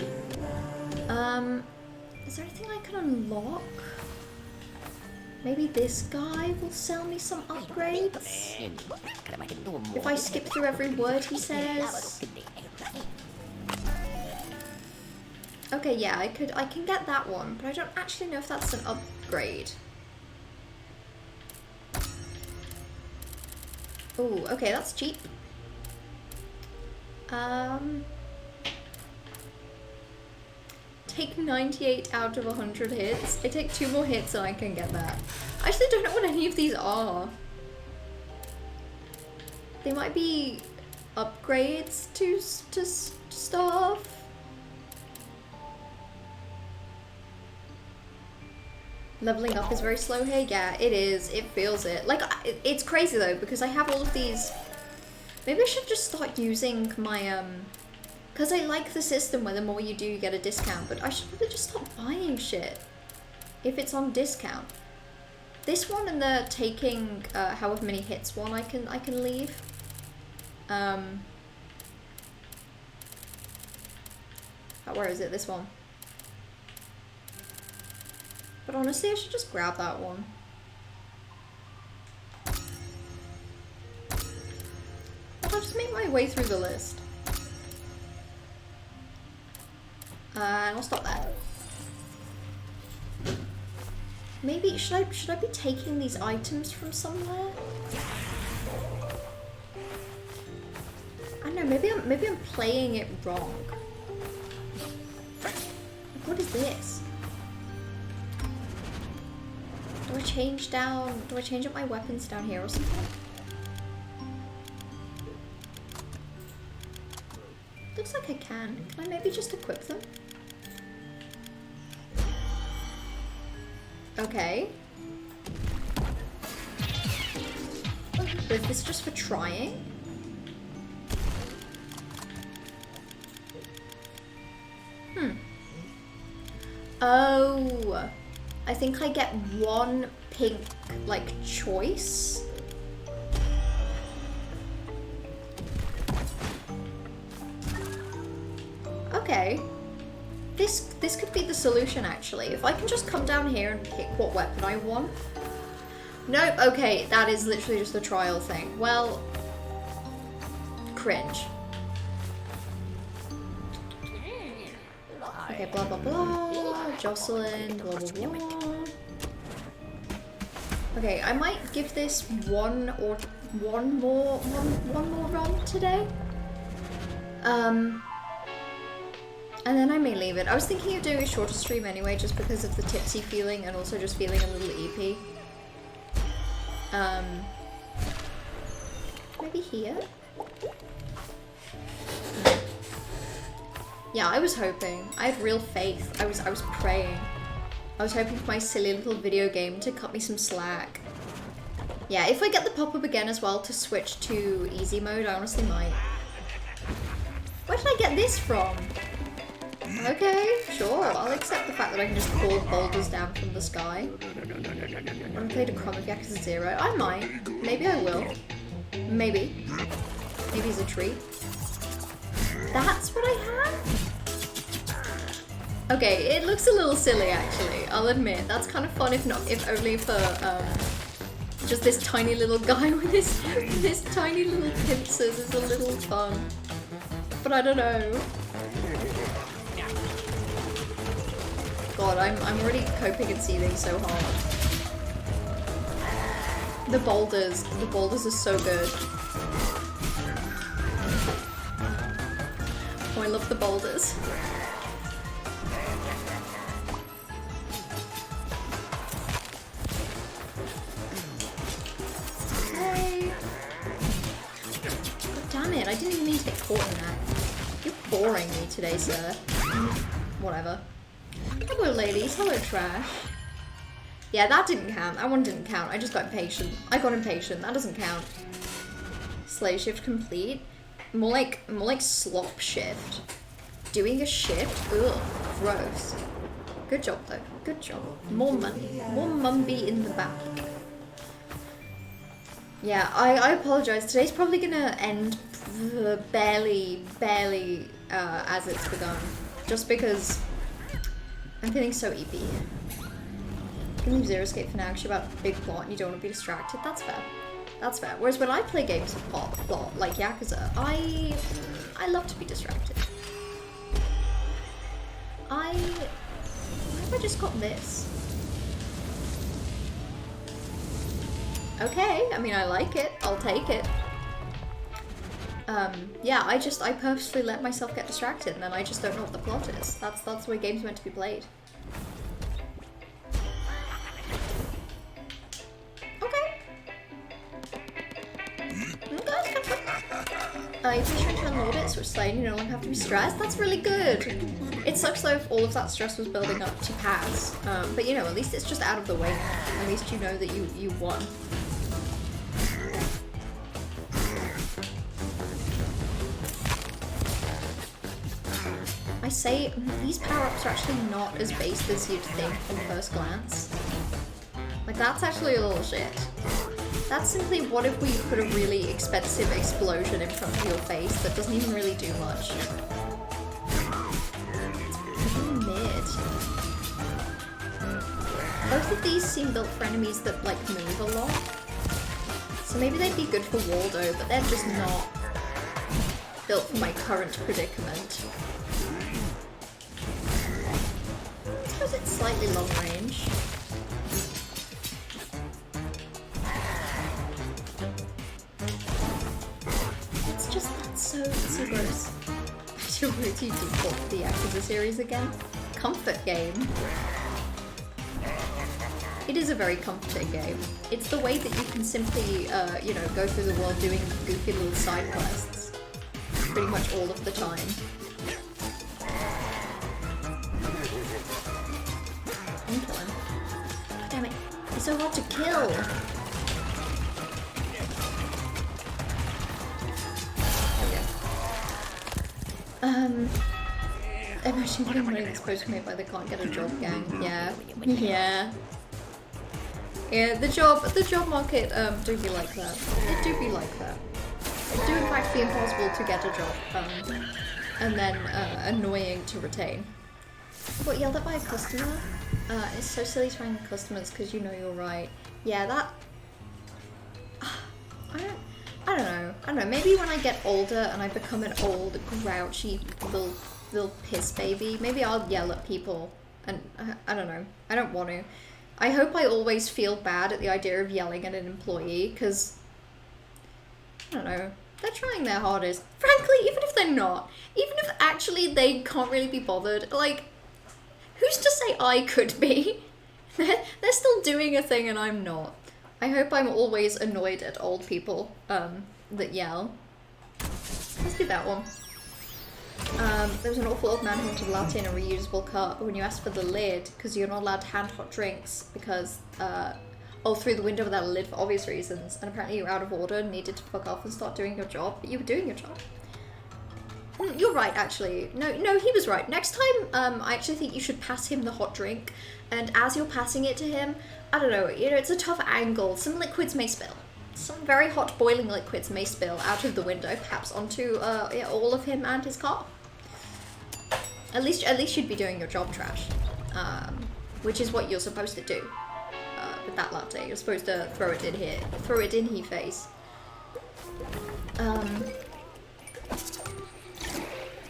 Is there anything I can unlock? Maybe this guy will sell me some upgrades? If I skip through every word he says? Okay, yeah, I can get that one, but I don't actually know if that's an upgrade. Ooh, okay, that's cheap. Take 98 out of 100 hits. I take 2 more hits and I can get that. I actually don't know what any of these are. They might be upgrades to stuff. Leveling up is very slow here. Yeah, it is. It feels it. Like, it's crazy though, because I have all of these. Maybe I should just start using my, because I like the system where the more you do, you get a discount, but I should probably just stop buying shit if it's on discount. This one and the taking however many hits one I can leave. Where is it? This one. But honestly, I should just grab that one. I'll just make my way through the list. And I'll stop there. Maybe, should I be taking these items from somewhere? I don't know, maybe I'm playing it wrong. What is this? Do I change up my weapons down here or something? Looks like I can. Can I maybe just equip them? Okay. Was this just for trying? Oh, I think I get one pink, like, choice. Okay. This could be the solution, actually. If I can just come down here and pick what weapon I want. Nope, okay, that is literally just a trial thing. Well, cringe. Okay, blah blah blah, Jocelyn, blah blah blah. Okay, I might give this one more run today. And then I may leave it. I was thinking of doing a shorter stream anyway, just because of the tipsy feeling and also just feeling a little EP. Maybe here? Yeah, I was hoping. I had real faith. I was praying. I was hoping for my silly little video game to cut me some slack. Yeah, if I get the pop-up again as well to switch to easy mode, I honestly might. Where did I get this from? Okay, sure. I'll accept the fact that I can just pull boulders down from the sky. I haven't played a Crumb of Yakuza 0. I might. Maybe I will. Maybe. Maybe it's a treat. That's what I have? Okay, it looks a little silly actually, I'll admit. That's kind of fun if only for just this tiny little guy with this tiny little pincers is a little fun. But I don't know. God, I'm already coping and seething so hard. The boulders are so good. Oh, I love the boulders. Okay. God damn it, I didn't even mean to get caught in that. You're boring me today, sir. Whatever. Hello, ladies. Hello, trash. Yeah, that didn't count. That one didn't count. I just got impatient. I got impatient. That doesn't count. Slay shift complete. More like slop shift. Doing a shift? Ugh, gross. Good job though. Good job. More money. More Mumby in the back. Yeah, I apologize. Today's probably gonna end barely as it's begun. Just because I'm feeling so EP. You can leave Zero Escape for now because you're about a big plot and you don't want to be distracted. That's fair. That's fair. Whereas when I play games with plot like Yakuza, I love to be distracted. Why have I just got this? Okay, I mean I like it. I'll take it. Yeah, I purposefully let myself get distracted and then I just don't know what the plot is. That's the way games are meant to be played. Okay. If you're trying to unload it, switch lane, you no longer have to be stressed. That's really good. It sucks though if all of that stress was building up to pass. But you know, at least it's just out of the way now. At least you know that you won. I say these power-ups are actually not as based as you'd think from first glance. Like, that's actually a little shit. That's simply what if we put a really expensive explosion in front of your face that doesn't even really do much. It's pretty mid. Both of these seem built for enemies that, like, move a lot. So maybe they'd be good for Waldo, but they're just not built for my current predicament. I suppose it's slightly long range. It's just so gross. I should really do the Yakuza series again. Comfort game. It is a very comforting game. It's the way that you can simply, you know, go through the world doing goofy little side quests. Pretty much all of the time. so hard to kill. Imagine getting money that's supposed to be made by the can't get a job gang. Yeah. Yeah. Yeah, the job market do be like that. It do be like that. It do in fact be impossible to get a job, and then annoying to retain. Got yelled at by a customer? It's so silly trying customers because you know you're right. Yeah, that... I don't know. Maybe when I get older and I become an old, grouchy little piss baby, maybe I'll yell at people. And I don't know. I don't want to. I hope I always feel bad at the idea of yelling at an employee because, I don't know, they're trying their hardest. Frankly, even if they're not, even if actually they can't really be bothered, like, who's to say I could be? They're still doing a thing and I'm not. I hope I'm always annoyed at old people that yell. Let's do that one. There was an awful old man who wanted a latte in a reusable cup, but when you asked for the lid, because you're not allowed to hand hot drinks, because, through the window without a lid for obvious reasons, and apparently you were out of order and needed to fuck off and start doing your job, but you were doing your job. You're right, actually. No, he was right. Next time, I actually think you should pass him the hot drink, and as you're passing it to him, I don't know, it's a tough angle. Some liquids may spill. Some very hot boiling liquids may spill out of the window, perhaps onto all of him and his car. At least you'd be doing your job, trash. Which is what you're supposed to do with that latte. You're supposed to throw it in here, throw it in his face.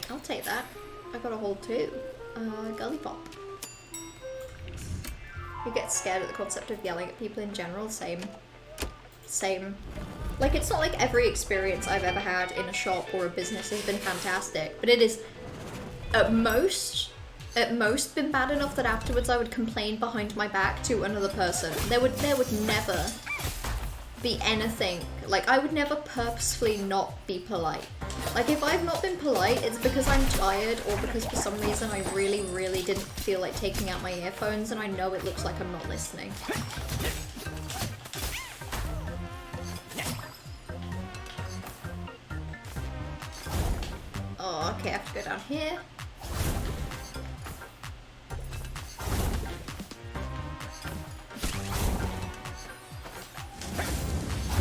I'll take that. I got a hold too. Gully pop. You get scared at the concept of yelling at people in general. Same. Like, it's not like every experience I've ever had in a shop or a business has been fantastic, but it is at most been bad enough that afterwards I would complain behind my back to another person. There would never be anything, like, I would never purposefully not be polite. Like, if I've not been polite, it's because I'm tired or because for some reason I really, really didn't feel like taking out my earphones and I know it looks like I'm not listening. Oh, okay, I have to go down here.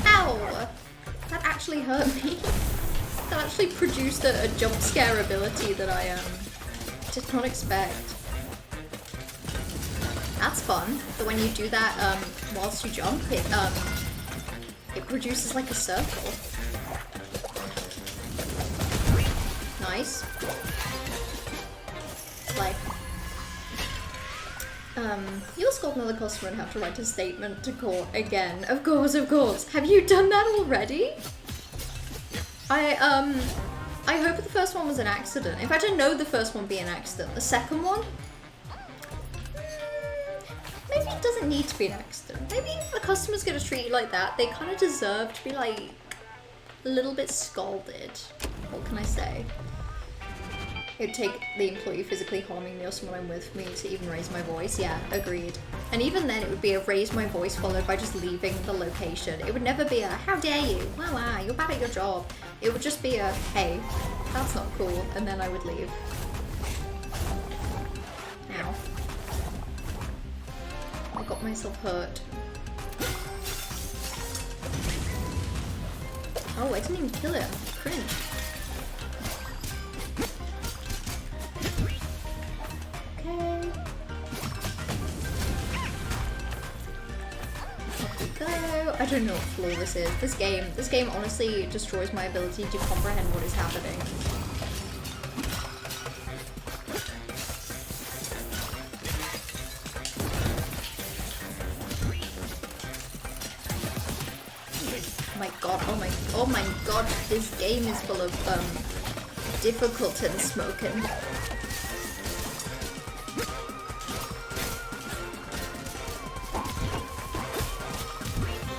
Ow! That actually hurt me. That actually produced a jump scare ability that I did not expect. That's fun. But when you do that whilst you jump, it produces like a circle. Nice. Like, you'll scold another customer and have to write a statement to court again. Of course. Have you done that already? I hope the first one was an accident. In fact, I know the first one be an accident. The second one, maybe it doesn't need to be an accident. Maybe if the customer's gonna treat you like that, they kind of deserve to be like a little bit scalded. What can I say? It would take the employee physically harming me or someone I'm with for me to even raise my voice. Yeah, agreed. And even then it would be a raise my voice followed by just leaving the location. It would never be a, how dare you? Wow, you're bad at your job. It would just be a, hey, that's not cool. And then I would leave. Ow. I got myself hurt. Oh, I didn't even kill it. Cringe. Okay. Off we go. I don't know what floor this is. This game honestly destroys my ability to comprehend what is happening. Oh my god, this game is full of difficult and smoking.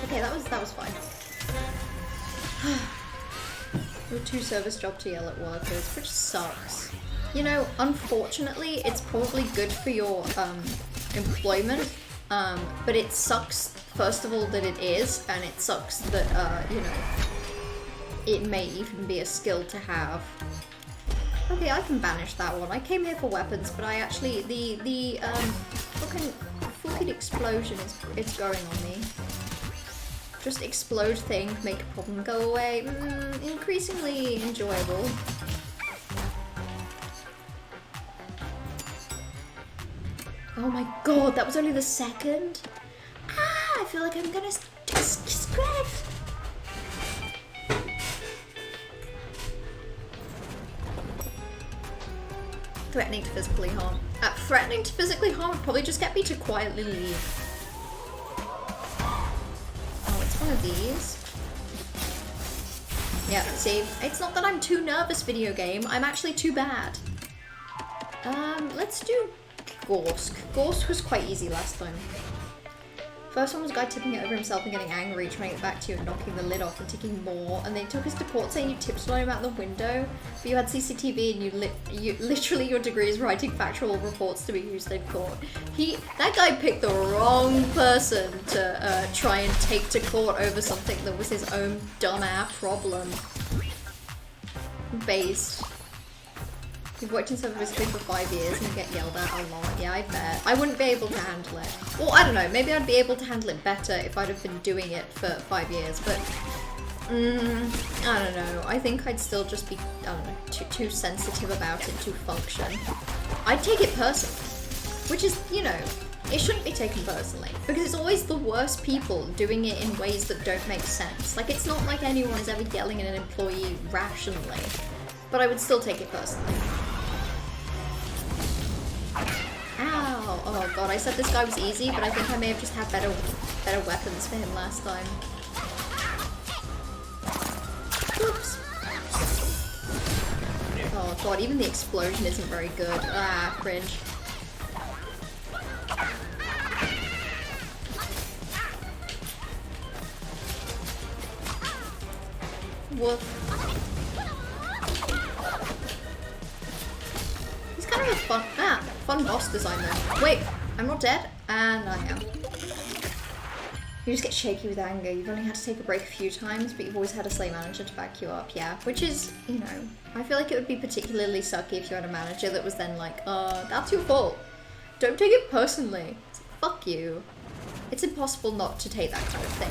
Okay, that was fine. Your 2 service job to yell at workers, which sucks. You know, unfortunately, it's probably good for your employment But it sucks, first of all, that it is, and it sucks that, you know, it may even be a skill to have. Okay, I can banish that one. I came here for weapons, but I actually, the fucking explosion is going on me. Just explode thing, make a problem go away. Increasingly enjoyable. Oh my god, that was only the second? Ah, I feel like I'm gonna scratch. Threatening to physically harm. Threatening to physically harm would probably just get me to quietly leave. Oh, it's one of these. Yeah, see, it's not that I'm too nervous, video game. I'm actually too bad. Let's do Gorsk. Gorsk was quite easy last time. First one was a guy tipping it over himself and getting angry, trying it back to you and knocking the lid off and ticking more. And they took us to court saying you tipped on him out the window, but you had CCTV and you literally your degree is writing factual reports to be used in court. That guy picked the wrong person to try and take to court over something that was his own dumbass problem. Based. You've worked in service for 5 years and you get yelled at a lot. Yeah, I bet. I wouldn't be able to handle it. Well, I don't know. Maybe I'd be able to handle it better if I'd have been doing it for 5 years, but I don't know. I think I'd still just be, I don't know, too sensitive about it to function. I'd take it personally, which is, you know, it shouldn't be taken personally because it's always the worst people doing it in ways that don't make sense. Like, it's not like anyone is ever yelling at an employee rationally, but I would still take it personally. Ow! Oh god, I said this guy was easy, but I think I may have just had better weapons for him last time. Oops. Oh god, even the explosion isn't very good. Ah, cringe. Woof. He's kind of a fun boss design though. Wait, I'm not dead, and I am. You just get shaky with anger. You've only had to take a break a few times, but you've always had a slay manager to back you up, yeah. Which is, you know, I feel like it would be particularly sucky if you had a manager that was then like, that's your fault. Don't take it personally. It's like, fuck you. It's impossible not to take that kind of thing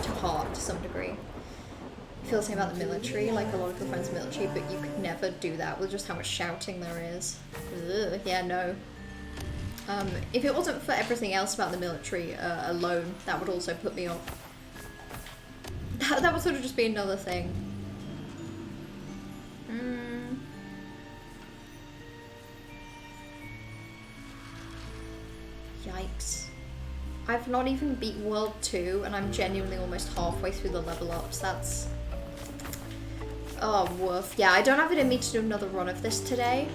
to heart to some degree. I feel the same about the military, like a lot of your friends in the military, but you could never do that with just how much shouting there is. Ugh, yeah, no. If it wasn't for everything else about the military alone, that would also put me off. That would sort of just be another thing. Yikes. I've not even beat World 2, and I'm genuinely almost halfway through the level ups. That's... oh, woof. Yeah, I don't have it in me to do another run of this today.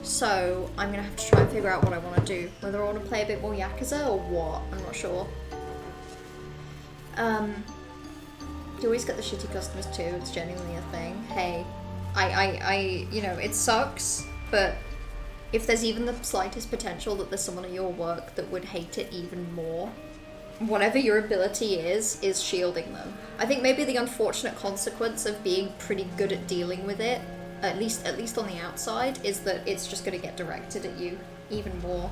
So, I'm gonna have to try and figure out what I want to do. Whether I want to play a bit more Yakuza or what, I'm not sure. You always get the shitty customers too, it's genuinely a thing. Hey, you know, it sucks, but if there's even the slightest potential that there's someone at your work that would hate it even more, whatever your ability is shielding them. I think maybe the unfortunate consequence of being pretty good at dealing with it, at least on the outside, is that it's just going to get directed at you even more.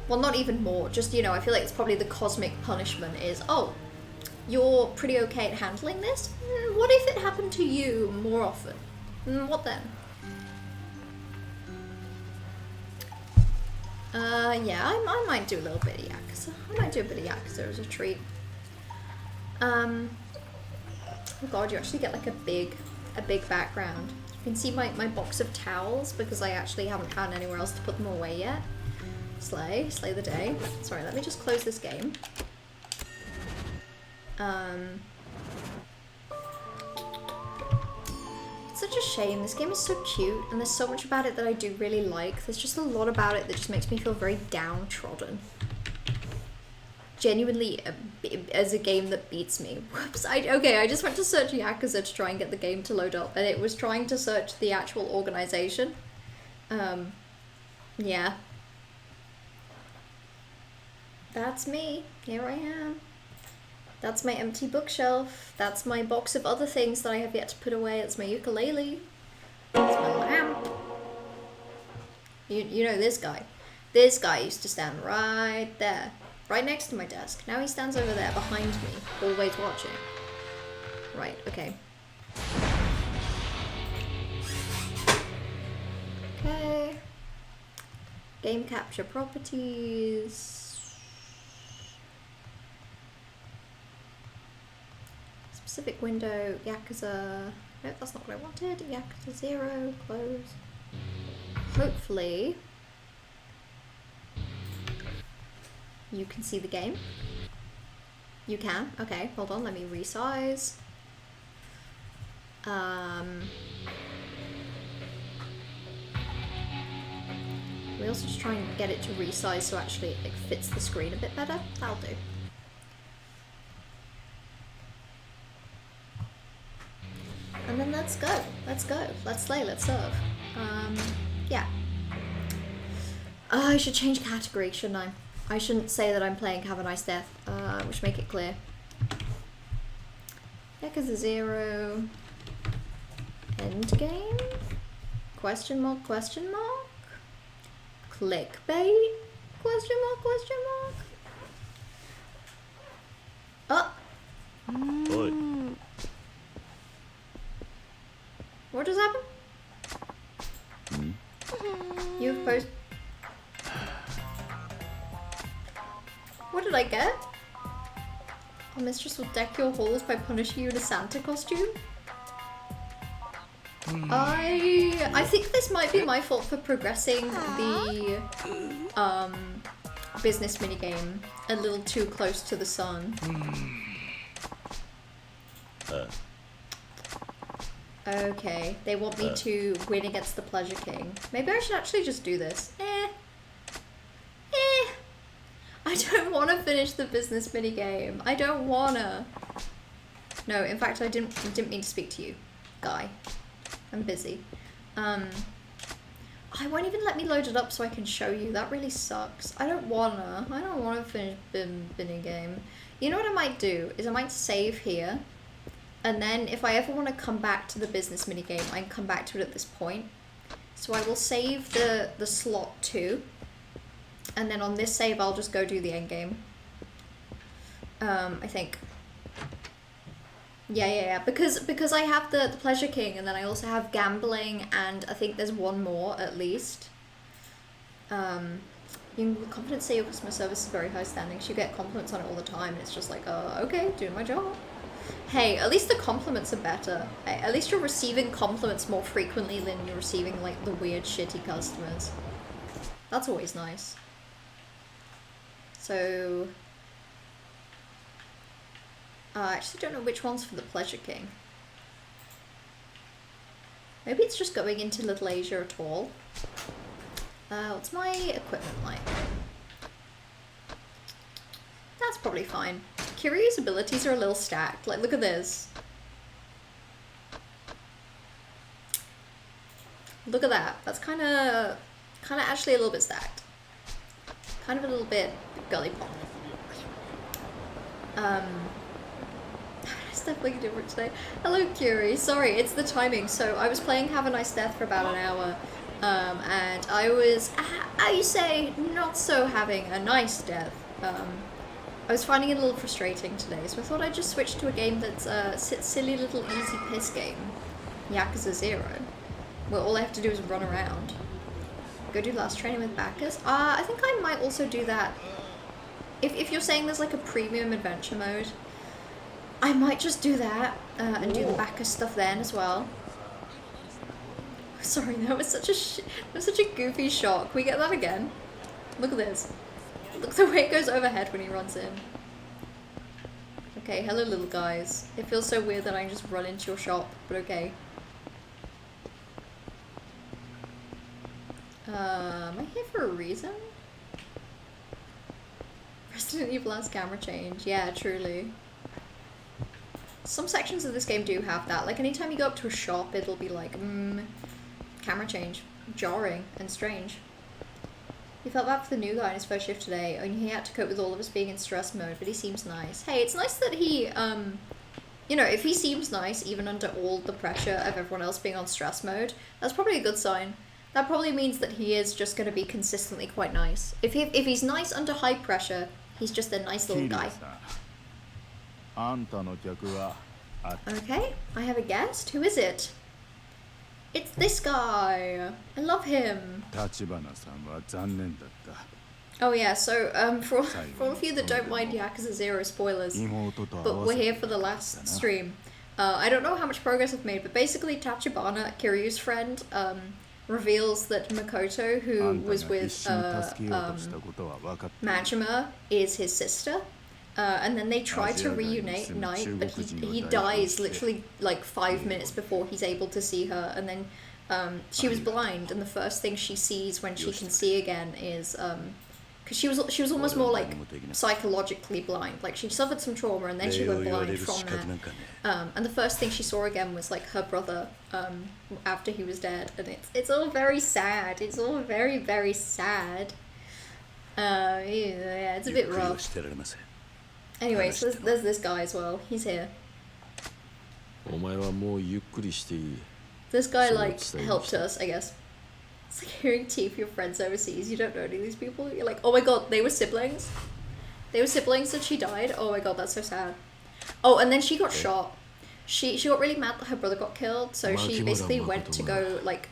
Well, not even more, just, you know, I feel like it's probably the cosmic punishment is, oh, you're pretty okay at handling this? What if it happened to you more often? What then? Yeah, I might do a little bit of Yakuza. I might do a bit of Yakuza as a treat. Oh god, you actually get like a big background. You can see my box of towels because I actually haven't found anywhere else to put them away yet. Slay the day. Sorry, let me just close this game. It's such a shame. This game is so cute and there's so much about it that I do really like. There's just a lot about it that just makes me feel very downtrodden. Genuinely, as a game that beats me. Whoops, okay, I just went to search Yakuza to try and get the game to load up, and it was trying to search the actual organization. Yeah. That's me. Here I am. That's my empty bookshelf. That's my box of other things that I have yet to put away. It's my ukulele. That's my lamp. You know this guy. This guy used to stand right there, right next to my desk. Now he stands over there behind me, always watching. Right, okay. Okay. Game capture properties. Specific window, Yakuza. Nope, that's not what I wanted. Yakuza 0, close. Hopefully you can see the game. You can? Okay, hold on, let me resize. We also just try and get it to resize so actually it fits the screen a bit better. That'll do. And then let's go. Let's go. Let's slay. Let's serve. Yeah. I should change category, shouldn't I? I shouldn't say that I'm playing Have a Nice Death. We should make it clear. Yakuza 0. Endgame? Question mark, question mark? Clickbait? Question mark, question mark? Oh!
Oi.
What just happened? You've posted. What did I get? Our mistress will deck your halls by punishing you in a Santa costume? I think this might be my fault for progressing the business minigame a little too close to the sun. Okay, they want me to win against the Pleasure King. Maybe I should actually just do this. I don't want to finish the business minigame. I don't wanna. No, in fact, I didn't mean to speak to you, guy. I'm busy. I won't even let me load it up so I can show you. That really sucks. I don't wanna finish minigame. You know what I might do is I might save here. And then if I ever want to come back to the business minigame, I can come back to it at this point. So I will save the slot 2. And then on this save, I'll just go do the end game. I think. Yeah. Because I have the Pleasure King, and then I also have gambling, and I think there's one more at least. You can with confidence say your customer service is very high standing. You get compliments on it all the time, and it's just like, okay, doing my job. Hey, at least the compliments are better. At least you're receiving compliments more frequently than you're receiving, like, the weird, shitty customers. That's always nice. So... I actually don't know which one's for the Pleasure King. Maybe it's just going into Little Asia at all. What's my equipment like? That's probably fine. Kiryu's abilities are a little stacked. Like, look at this. Look at that. That's kind of actually a little bit stacked. Kind of a little bit gully pop. It's definitely different today. Hello, Curie. Sorry, it's the timing. So I was playing Have a Nice Death for about an hour, and I was, how you say, not so having a nice death. I was finding it a little frustrating today, so I thought I'd just switch to a game that's a silly little easy piss game, Yakuza 0, where all I have to do is run around. Go do last training with Bacchus. I think I might also do that. If you're saying there's like a premium adventure mode, I might just do that and do the Bacchus stuff then as well. Sorry, that was such a goofy shot. Can we get that again? Look at this. Look the way it goes overhead when he runs in. Okay, hello little guys. It feels so weird that I can just run into your shop, but okay. Am I here for a reason? Resident Evil has camera change. Yeah, truly. Some sections of this game do have that. Like, anytime you go up to a shop, it'll be like, camera change. Jarring and strange. He felt bad for the new guy in his first shift today, and he had to cope with all of us being in stress mode, but he seems nice. Hey, it's nice that he, you know, if he seems nice, even under all the pressure of everyone else being on stress mode, that's probably a good sign. That probably means that he is just going to be consistently quite nice. If he's nice under high pressure, he's just a nice little guy. Okay, I have a guest. Who is it? It's this guy. I love him. Oh yeah, so for all of you that don't mind Yakuza 0 spoilers, but we're here for the last stream. I don't know how much progress I've made, but basically Tachibana, Kiryu's friend, reveals that Makoto, who was with Majima, is his sister. And then they try to reunite, but he dies literally like 5 minutes before he's able to see her. And then she was blind, and the first thing she sees when she can see again is because she was almost more like psychologically blind. Like she suffered some trauma, and then she went blind from that. And the first thing she saw again was like her brother after he was dead, and it's all very sad. It's all very, very sad. Yeah, it's a bit rough. Anyway, so there's this guy as well. He's here. This guy, like, helped us, I guess. It's like hearing tea for your friends overseas. You don't know any of these people. You're like, oh my god, they were siblings? They were siblings and she died? Oh my god, that's so sad. Oh, and then she got shot. She got really mad that her brother got killed, so she basically went to go, like,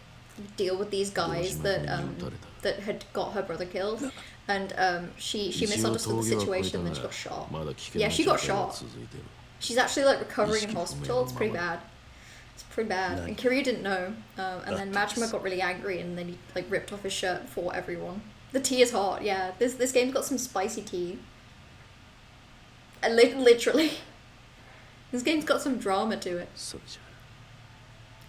deal with these guys that had got her brother killed. And she misunderstood the situation and then she got shot. Yeah, she got shot. She's actually like recovering in hospital. It's pretty bad. It's pretty bad. And Kiryu didn't know. And then Majima got really angry and then he like ripped off his shirt for everyone. The tea is hot. Yeah, this game's got some spicy tea. And literally, this game's got some drama to it.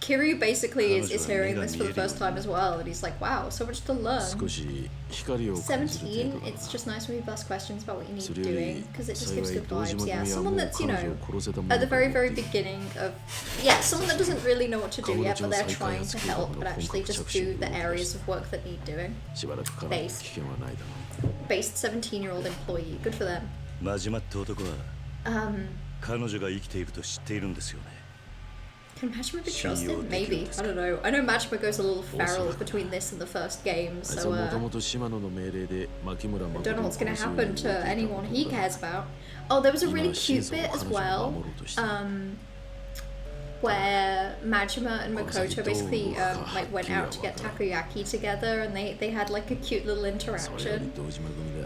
Kiryu basically is hearing this for the first time as well, and he's like, wow, so much to learn. 17, it's just nice when people ask questions about what you need doing, because it just gives good vibes. Yeah, someone that's, you know, at the very, very beginning of, yeah, someone that doesn't really know what to do yet, but they're trying to help, but actually just do the areas of work that need doing. Based 17-year-old employee, good for them. Can Majima be trusted? Maybe. I don't know. I know Majima goes a little feral between this and the first game, so I don't know what's going to happen to anyone he cares about. Oh, there was a really cute bit as well, where Majima and Makoto basically like went out to get takoyaki together, and they had like a cute little interaction.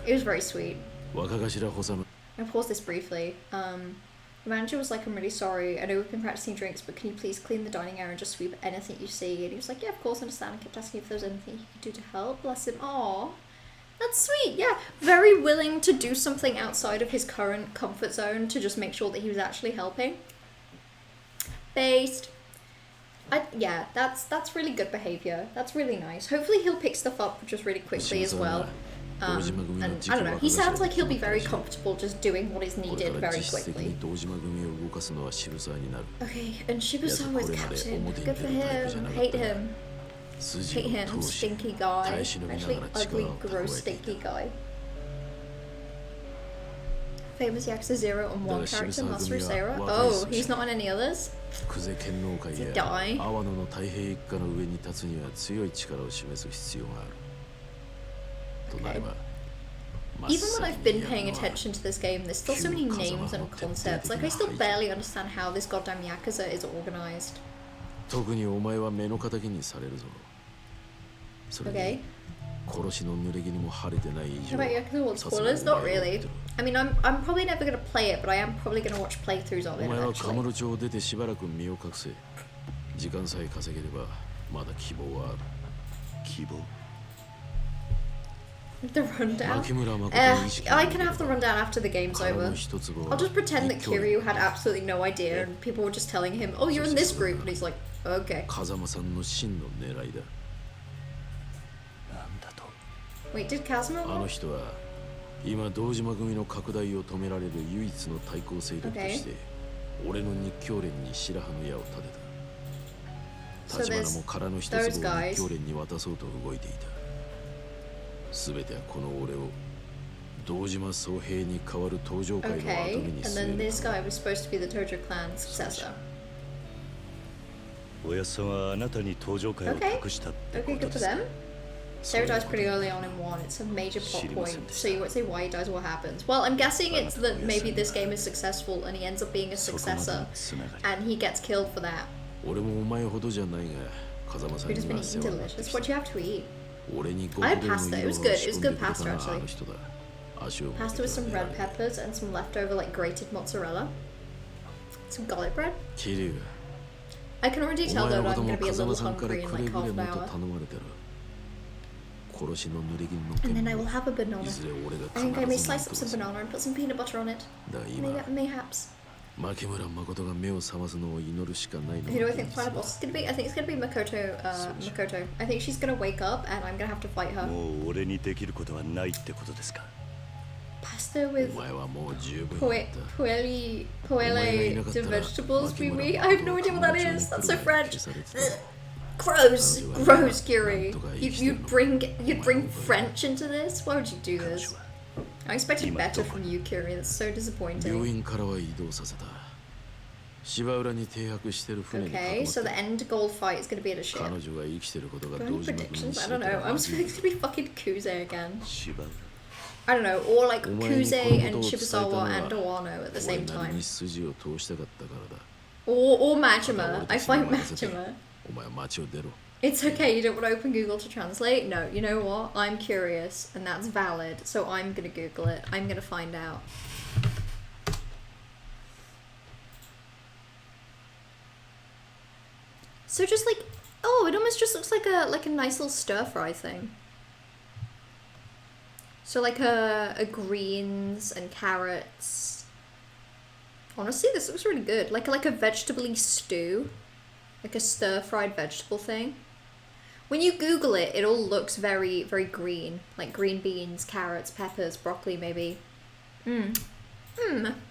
It was very sweet. I'll pause this briefly. The manager was like, I'm really sorry, I know we've been practicing drinks, but can you please clean the dining area and just sweep anything you see? And he was like, yeah, of course, I understand. I kept asking if there was anything he could do to help. Bless him. Aww. That's sweet, yeah. Very willing to do something outside of his current comfort zone to just make sure that he was actually helping. Based. Yeah, that's really good behaviour. That's really nice. Hopefully he'll pick stuff up just really quickly as well. And I don't know, he sounds like he'll be very comfortable just doing what is needed very quickly. Okay, and Shibusawa is captain. Good for him. Hate him. Hate him. Stinky guy. Actually, ugly, gross, stinky guy. Famous Yakuza 0 on one character, Masaru Seira. Oh, he's not on any others? Does he die? Okay. Even when I've been paying attention to this game, there's still so many names and concepts. Like, I still barely understand how this goddamn Yakuza is organized. Okay. What about Yakuza World spoilers? Not really. I mean, I'm probably never going to play it, but I am probably going to watch playthroughs of it eventually. The rundown? I can have the rundown after the game's over. I'll just pretend that Kiryu had absolutely no idea and people were just telling him, oh, you're in this group, and he's like, okay. Wait, did Kazuma win? Okay. So there's those guys. Okay, and then this guy was supposed to be the Tojo clan successor. Okay, okay, good for them. Sarah dies pretty early on in 1. It's a major plot point, so you won't say why he dies or what happens. Well, I'm guessing it's that maybe this game is successful and he ends up being a successor, and he gets killed for that. We've just been eating delicious. What do you have to eat? I had pasta. It was good. It was good pasta, actually. Pasta with some red peppers and some leftover, like, grated mozzarella. Some garlic bread. I can already tell, though, that I'm going to be a little hungry in, like, half an hour. And then I will have a banana. I think I may slice up some banana and put some peanut butter on it. Mayhaps. Who do I think the final boss is going to be? I think it's going to be Makoto. Makoto. I think she's going to wake up and I'm going to have to fight her. Pasta with poêle de vegetables, I have no idea what that is. That's so French. Gross, gross, Curie. You'd bring French into this? Why would you do this? I expected better from you, Curie. That's so disappointing. Okay, so the end goal fight is going to be at a ship. Any predictions? I don't know. I'm supposed to be fucking Kuze again. I don't know, or like Kuze and Shibusawa and Wano at the same time. Or Majima. I fight Majima. It's okay, you don't want to open Google to translate? No, you know what? I'm curious, and that's valid, so I'm gonna Google it. I'm gonna find out. So just like, oh, it almost just looks like a nice little stir fry thing. So like a greens and carrots. Honestly, this looks really good. Like a vegetable-y stew. Like a stir-fried vegetable thing. When you Google it, it all looks very, very green. Like green beans, carrots, peppers, broccoli maybe.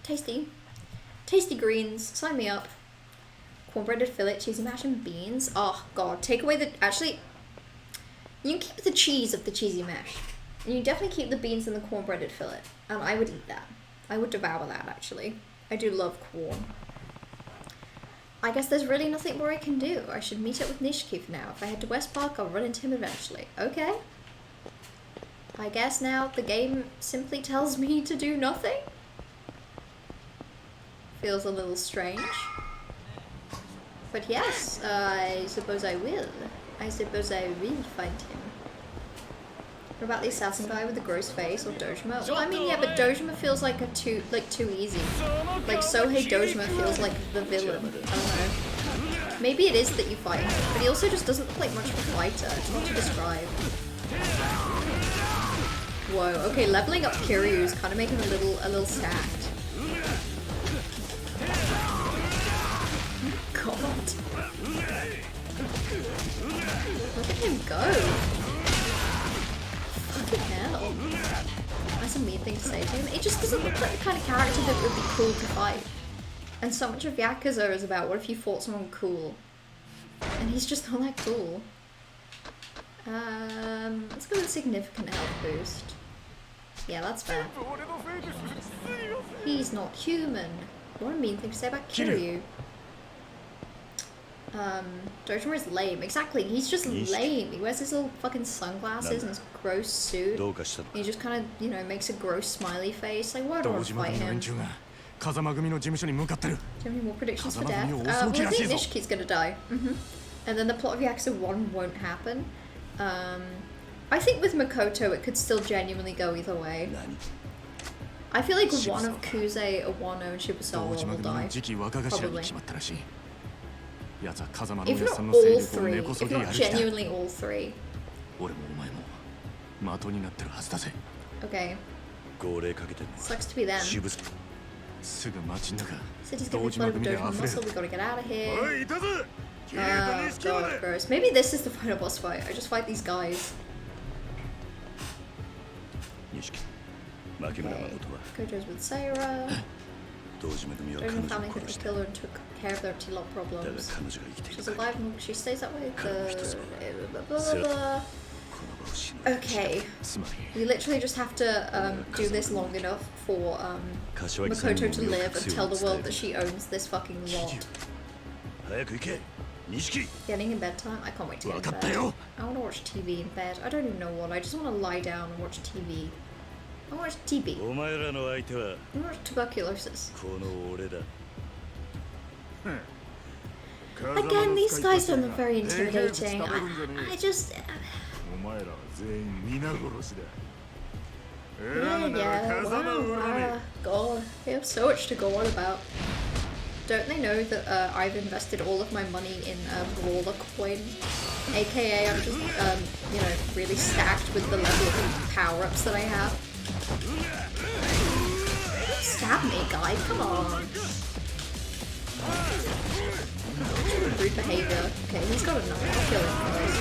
Tasty. Tasty greens. Sign me up. Cornbreaded fillet, cheesy mash and beans. Oh god, take away the... Actually, you can keep the cheese of the cheesy mash. And you definitely keep the beans and the cornbreaded fillet. And I would eat that. I would devour that, actually. I do love corn. I guess there's really nothing more I can do. I should meet up with Nishiki for now. If I head to West Park, I'll run into him eventually. Okay. I guess now the game simply tells me to do nothing? Feels a little strange. But yes, I suppose I will. I suppose I will find him. What about the assassin guy with the gross face or Dojima? Well, I mean, yeah, but Dojima feels like too easy. Like Sohei Dojima feels like the villain. I don't know. Maybe it is that you fight him, but he also just doesn't look like much of a fighter. It's hard to describe. Whoa. Okay, leveling up Kiryu is kind of making him a little stacked. God. Look at him go. Fucking hell. That's a mean thing to say to him. It just doesn't look like the kind of character that would be cool to fight. And so much of Yakuza is about what if you fought someone cool. And he's just not that cool. Let's go with significant health boost. Yeah, that's fair. He's not human. What a mean thing to say about Kiryu. Dojima is lame. Exactly, he's just lame. He wears his little fucking sunglasses and his gross suit. And he just kind of, you know, makes a gross smiley face. Like, why do I want to fight him? Do you have any more predictions for death? Well, I think Nishiki's gonna die. And then the plot of Yakuza 1 won't happen. I think with Makoto it could still genuinely go either way. I feel like one of Kuze, Wano, and Shibusawa will die. Probably. If not all three, if not genuinely all three. Okay. Sucks to be them. City's gonna be flooded with Dojima muscle, we gotta get out of here. Oh god, gross. Maybe this is the final boss fight. I just fight these guys. Okay. Gojo's with Sayra. Dojima family could have killed her and took care of their T-Lot problems. She's alive and she stays that way. Okay, we literally just have to do this long enough for Makoto to live and tell the world that she owns this fucking lot. Getting in bedtime? I can't wait to get in bed. I want to watch TV in bed. I don't even know what. I just want to lie down and watch TV. I want to watch TV. I want to watch tuberculosis. Again, these guys don't look very intimidating. I just... God, they have so much to go on about. Don't they know that I've invested all of my money in Brawler coin? AKA I'm just, you know, really stacked with the level of power-ups that I have. Don't stab me, guy, come on. Rude behavior. Okay, he's got a knife. I'll kill him, guys.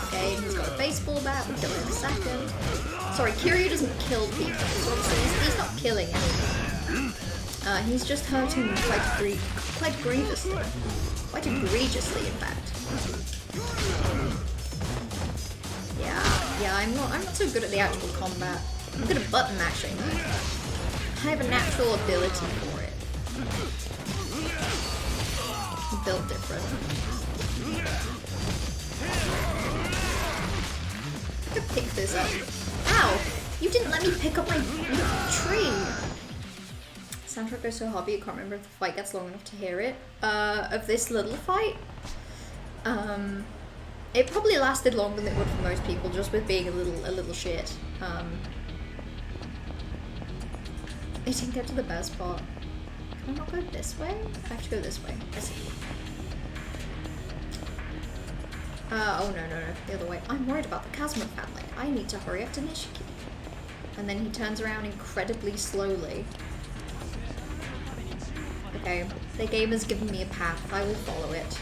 Okay, he's got a baseball bat. We'll kill him in a second. Sorry, Kiryu doesn't kill people. So he's not killing anyone. He's just hurting them quite grievously. Quite egregiously, in fact. Yeah, I'm not so good at the actual combat. I'm good at button mashing. I have a natural ability for it. I'm built different. I'm gonna pick this up. Ow! You didn't let me pick up my tree! Soundtrack goes so hobby, I can't remember if the fight gets long enough to hear it. Of this little fight? It probably lasted longer than it would for most people, just with being a little shit. I didn't get to the best part. Can I not go this way? I have to go this way. I see. Oh no, the other way. I'm worried about the Kazuma family. I need to hurry up to Nishiki. And then he turns around incredibly slowly. Okay, the game has given me a path. I will follow it.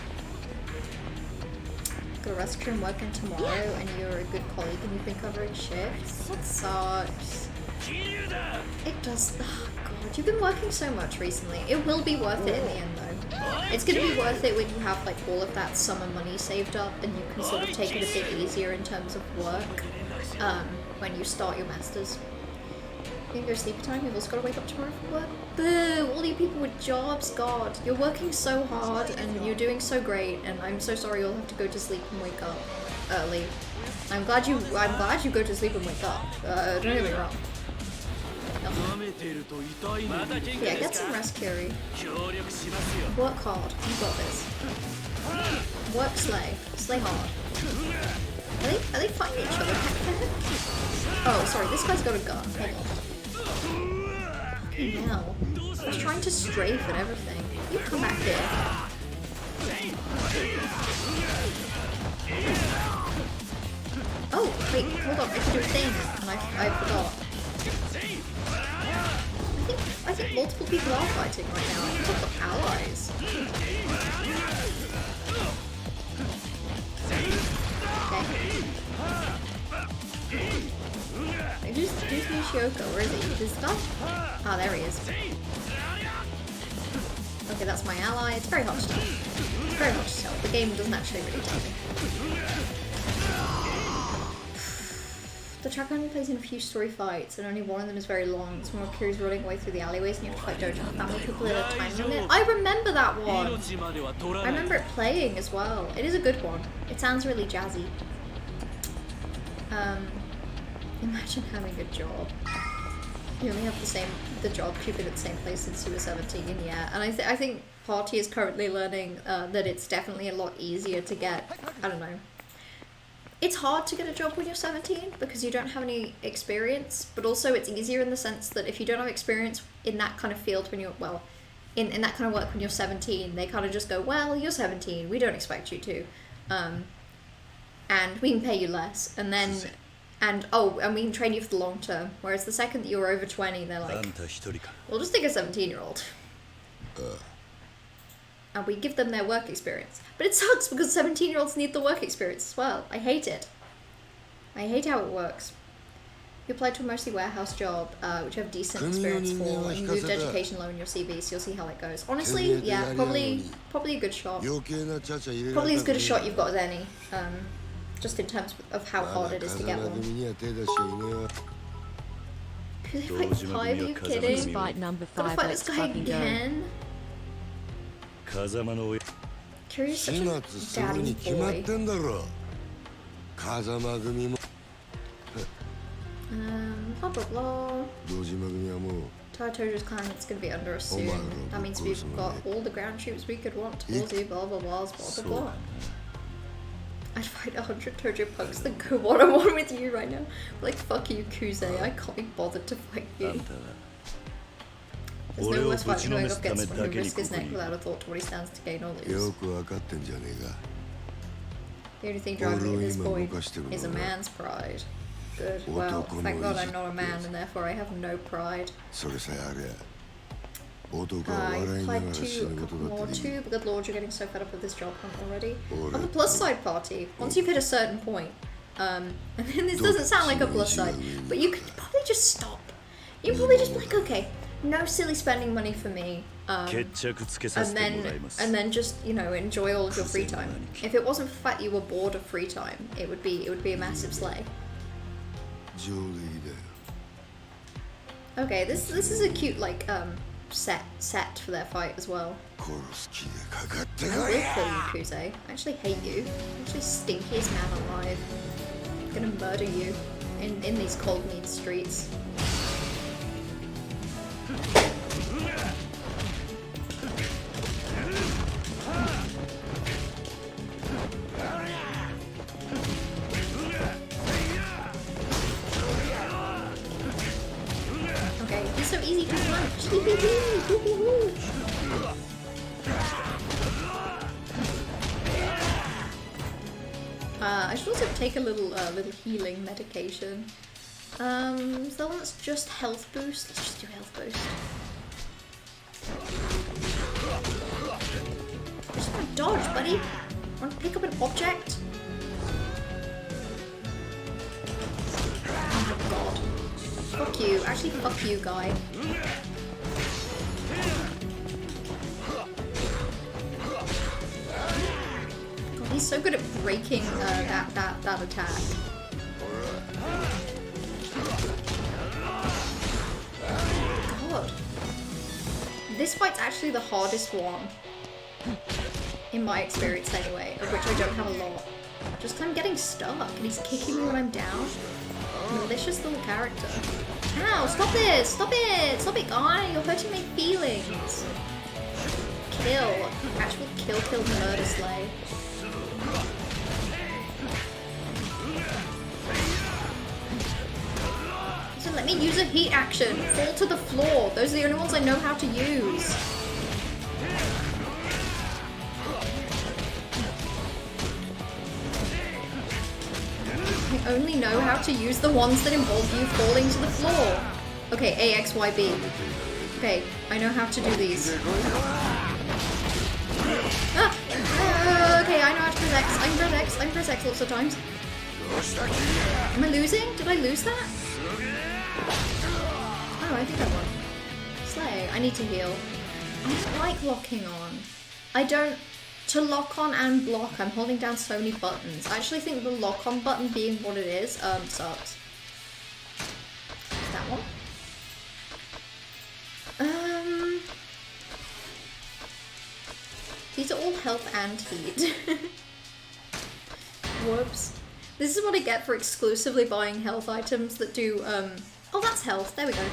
Got a rescue and working tomorrow, and you're a good colleague and you've been covering shifts. That sucks. It does. Oh god, you've been working so much recently. It will be worth it in the end though. It's gonna be worth it when you have like all of that summer money saved up and you can sort of take it a bit easier in terms of work when you start your masters. You can go sleepy time, you've also got to wake up tomorrow for work. Boo! All you people with jobs, god. You're working so hard and you're doing so great and I'm so sorry you'll have to go to sleep and wake up early. I'm glad you go to sleep and wake up. Don't get me wrong. Yeah, get some rest, Kiri. Work hard. You got this. Work, slay. Slay hard. Are they fighting each other? Oh, sorry. This guy's got a gun. Hold on. Fucking hell. I was trying to strafe and everything. You come back here. Oh, wait. Hold on. I can do a thing. And I forgot. I think multiple people are fighting right now. I think I've got allies. Okay. Who's Nishioka? Where is he? Is this stuff? Ah, there he is. Okay, that's my ally. It's very hard to tell. It's very hard to tell. The game doesn't actually really tell me. The tracker only plays in a few story fights, and only one of them is very long. It's when Kiryu's running away through the alleyways and you have to fight Dojo family people at a time limit. I remember that one! I remember it playing as well. It is a good one. It sounds really jazzy. Imagine having a job. You only have the job keeping at the same place since you were 17, yeah. And I think Party is currently learning that it's definitely a lot easier to get, I don't know. It's hard to get a job when you're 17 because you don't have any experience, but also it's easier in the sense that if you don't have experience in that kind of field when you're, well, in that kind of work when you're 17, they kind of just go, well, you're 17, we don't expect you to, and we can pay you less, and then, and we can train you for the long term, whereas the second that you're over 20, they're like, we'll just take a 17-year-old. And we give them their work experience. But it sucks because 17-year-olds need the work experience as well. I hate it. I hate how it works. You applied to a mostly warehouse job, which you have decent experience for, and you moved education low in your CV, so you'll see how that goes. Honestly, yeah, probably a good shot. Probably as good a shot you've got as any, just in terms of how hard it is to get one. Could they fight 5? Are you kidding?
Fight number
Gotta
5,
fight
let's
this guy
fucking go.
again? Kiryu's such a daddy boy. Blah blah blah. Tojo's clan, it's gonna be under us soon. That means we've got all the ground troops we could want towards you, blah blah blah, blah blah blah. I'd fight 100 Tojo punks that go one-on-one with you right now. Like, fuck you, Kuze, I can't be bothered to fight you. There's no worse fight than going up against someone who risks his neck without a thought to what he stands to gain or lose. The only thing driving me at this point is a man's pride. Good. Well, thank God I'm not a man and therefore I have no pride. I applied to a couple more too, but good lord, you're getting so fed up with this job hunt already. On the plus side party, once you've hit a certain point, and then this doesn't sound like a plus side, but you could probably just stop. You can probably just be like, okay, no silly spending money for me, and then just, you know, enjoy all of your free time. If it wasn't for the fact that you were bored of free time, it would be a massive slay. Okay, this is a cute like set for their fight as well. I will kill you, Kuze. I actually hate you. Actually stinkiest man alive. I'm gonna murder you in these cold mean streets. Okay, he's so easy to punch. I should also take a little healing medication. So that one's just health boost. Let's just do health boost. I just want to dodge, buddy. Want to pick up an object? Oh my god. Fuck you. Actually, fuck you, guy. God, he's so good at breaking that attack. God. This fight's actually the hardest one. In my experience anyway, of which I don't have a lot. Just 'cause I'm getting stuck and he's kicking me when I'm down. Malicious little character. Ow, stop this! Stop it! Stop it, guy! You're hurting my feelings! Kill. Actual kill, murder, slay. So let me use a heat action. Fall to the floor. Those are the only ones I know how to use. I only know how to use the ones that involve you falling to the floor. Okay, A, X, Y, B. Okay, I know how to do these. Okay, I know how to press X. I can press X. I can press X lots of times. Am I losing? Did I lose that? Oh, I think I won. Slay. I need to heal. I don't like locking on. I don't... To lock on and block, I'm holding down so many buttons. I actually think the lock on button being what it is, sucks. That one. These are all health and heat. Whoops. This is what I get for exclusively buying health items that do, oh, that's health. There we go.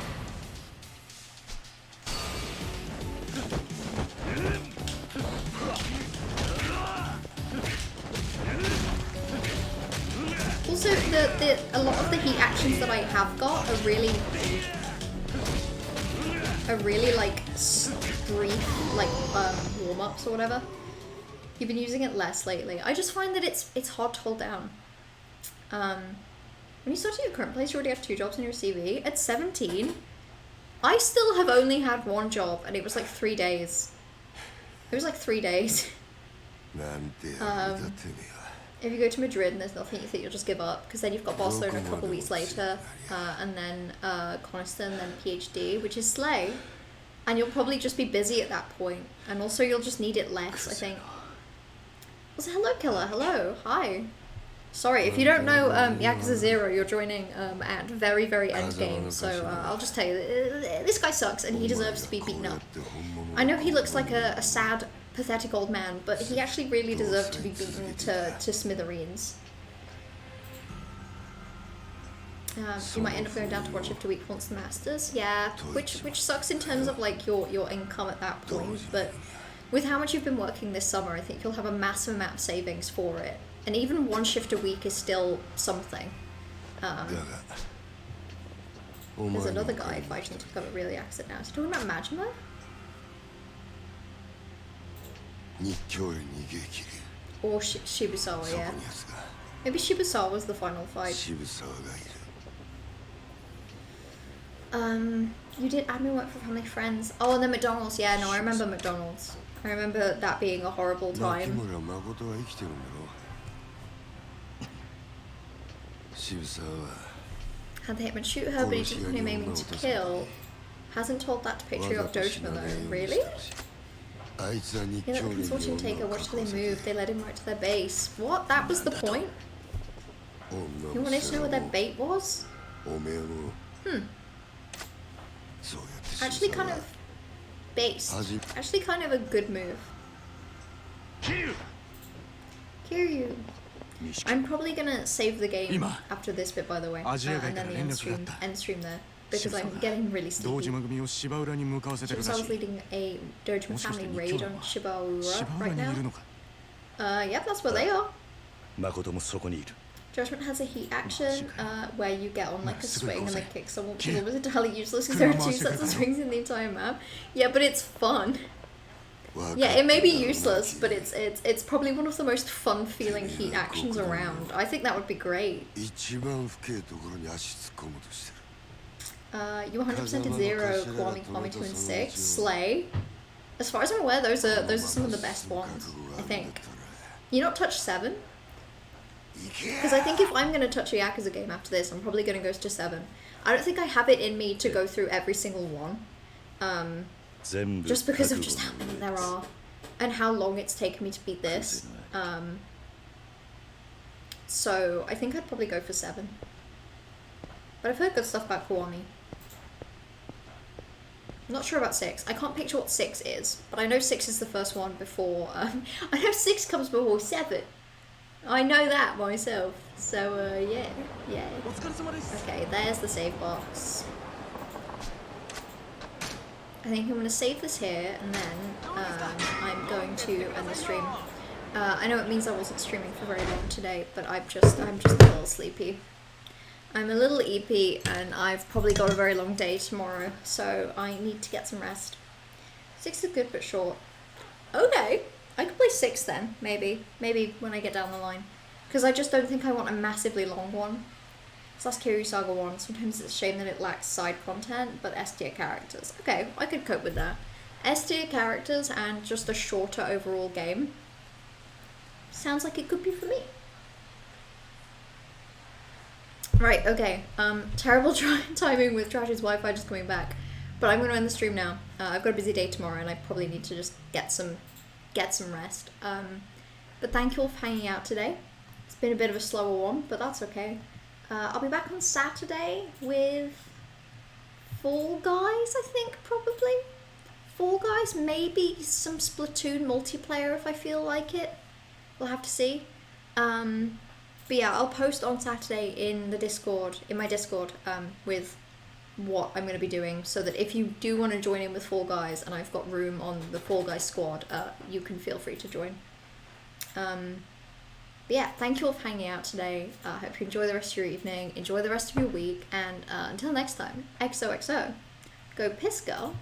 Also, a lot of the heat actions that I have got are really like brief, like warm-ups or whatever. You've been using it less lately. I just find that it's hard to hold down. When you start at your current place, you already have 2 jobs on your CV. At 17, I still have only had 1 job, and it was like 3 days. It was like 3 days. If you go to Madrid and there's nothing, you think you'll just give up, because then you've got Barcelona a couple of weeks later, and then Coniston, then PhD, which is Slay, and you'll probably just be busy at that point, and also you'll just need it less, I think. Also, hello Killer, hello, hi. Sorry, if you don't know Yakuza 0, you're joining at very, very end game, so I'll just tell you, this guy sucks and he deserves to be beaten up. I know he looks like a sad, pathetic old man, but he actually really deserved to be beaten to smithereens. You might end up going down to 1 shift a week once the Masters. Yeah, which sucks in terms of like your income at that point, but with how much you've been working this summer, I think you'll have a massive amount of savings for it. And even 1 shift a week is still something. There's another guy fighting to become a real Yakuza now. Is he talking about Majima? Or Shibusawa, yeah. Maybe Shibusawa was the final fight. You did admin work for Family Friends. Oh, and then McDonald's. Yeah, no, I remember McDonald's. I remember that being a horrible time. Had the hitman shoot her, but he didn't put him aiming to kill. Hasn't told that to Patriot Dojima though. Really? He let the consortium take her. Watch till they moved. They led him right to their base. What? That was the point? You wanted to know what their bait was? Actually kind of based. Actually kind of a good move. Kiryu. I'm probably gonna save the game after this bit, by the way, and then the end stream there, because I'm getting really sleepy. So I was leading a Dojima family raid on Shibaura right now. Yep, that's where they are. Judgment has a heat action where you get on like a swing and then kick someone, which is almost entirely useless because there are 2 sets of swings in the entire map. Yeah, but it's fun. Yeah, it may be useless, but it's probably one of the most fun feeling heat actions around. I think that would be great. You 100% of 0, Kwame 2 and 6, Slay. As far as I'm aware, those are some of the best ones, I think. You not touch 7? Because I think if I'm going to touch a Yakuza game after this, I'm probably going to go to 7. I don't think I have it in me to go through every single one. Just because of just how many there are and how long it's taken me to beat this. So I think I'd probably go for 7. But I've heard good stuff about Kiwami. I'm not sure about 6. I can't picture what 6 is, but I know 6 is the first one before. I know 6 comes before 7. I know that myself. So yeah. Okay, there's the save box. I think I'm going to save this here, and then I'm going to end the stream. I know it means I wasn't streaming for very long today, but I'm just a little sleepy. I'm a little EP, and I've probably got a very long day tomorrow, so I need to get some rest. 6 is good but short. Okay, I could play 6 then, maybe when I get down the line, because I just don't think I want a massively long one. So that's Kiryu Saga 1. Sometimes it's a shame that it lacks side content, but S tier characters. Okay, I could cope with that. S tier characters and just a shorter overall game. Sounds like it could be for me. Right, okay. Terrible timing with Trash's Wi-Fi just coming back. But I'm going to end the stream now. I've got a busy day tomorrow and I probably need to just get some rest. But thank you all for hanging out today. It's been a bit of a slower one, but that's okay. I'll be back on Saturday with Fall Guys, I think, probably. Fall Guys, maybe some Splatoon multiplayer if I feel like it. We'll have to see. But yeah, I'll post on Saturday in the Discord, in my Discord, with what I'm going to be doing, so that if you do want to join in with Fall Guys and I've got room on the Fall Guys squad, you can feel free to join. But yeah, thank you all for hanging out today. I hope you enjoy the rest of your evening, enjoy the rest of your week, and until next time, XOXO. Go piss, girl.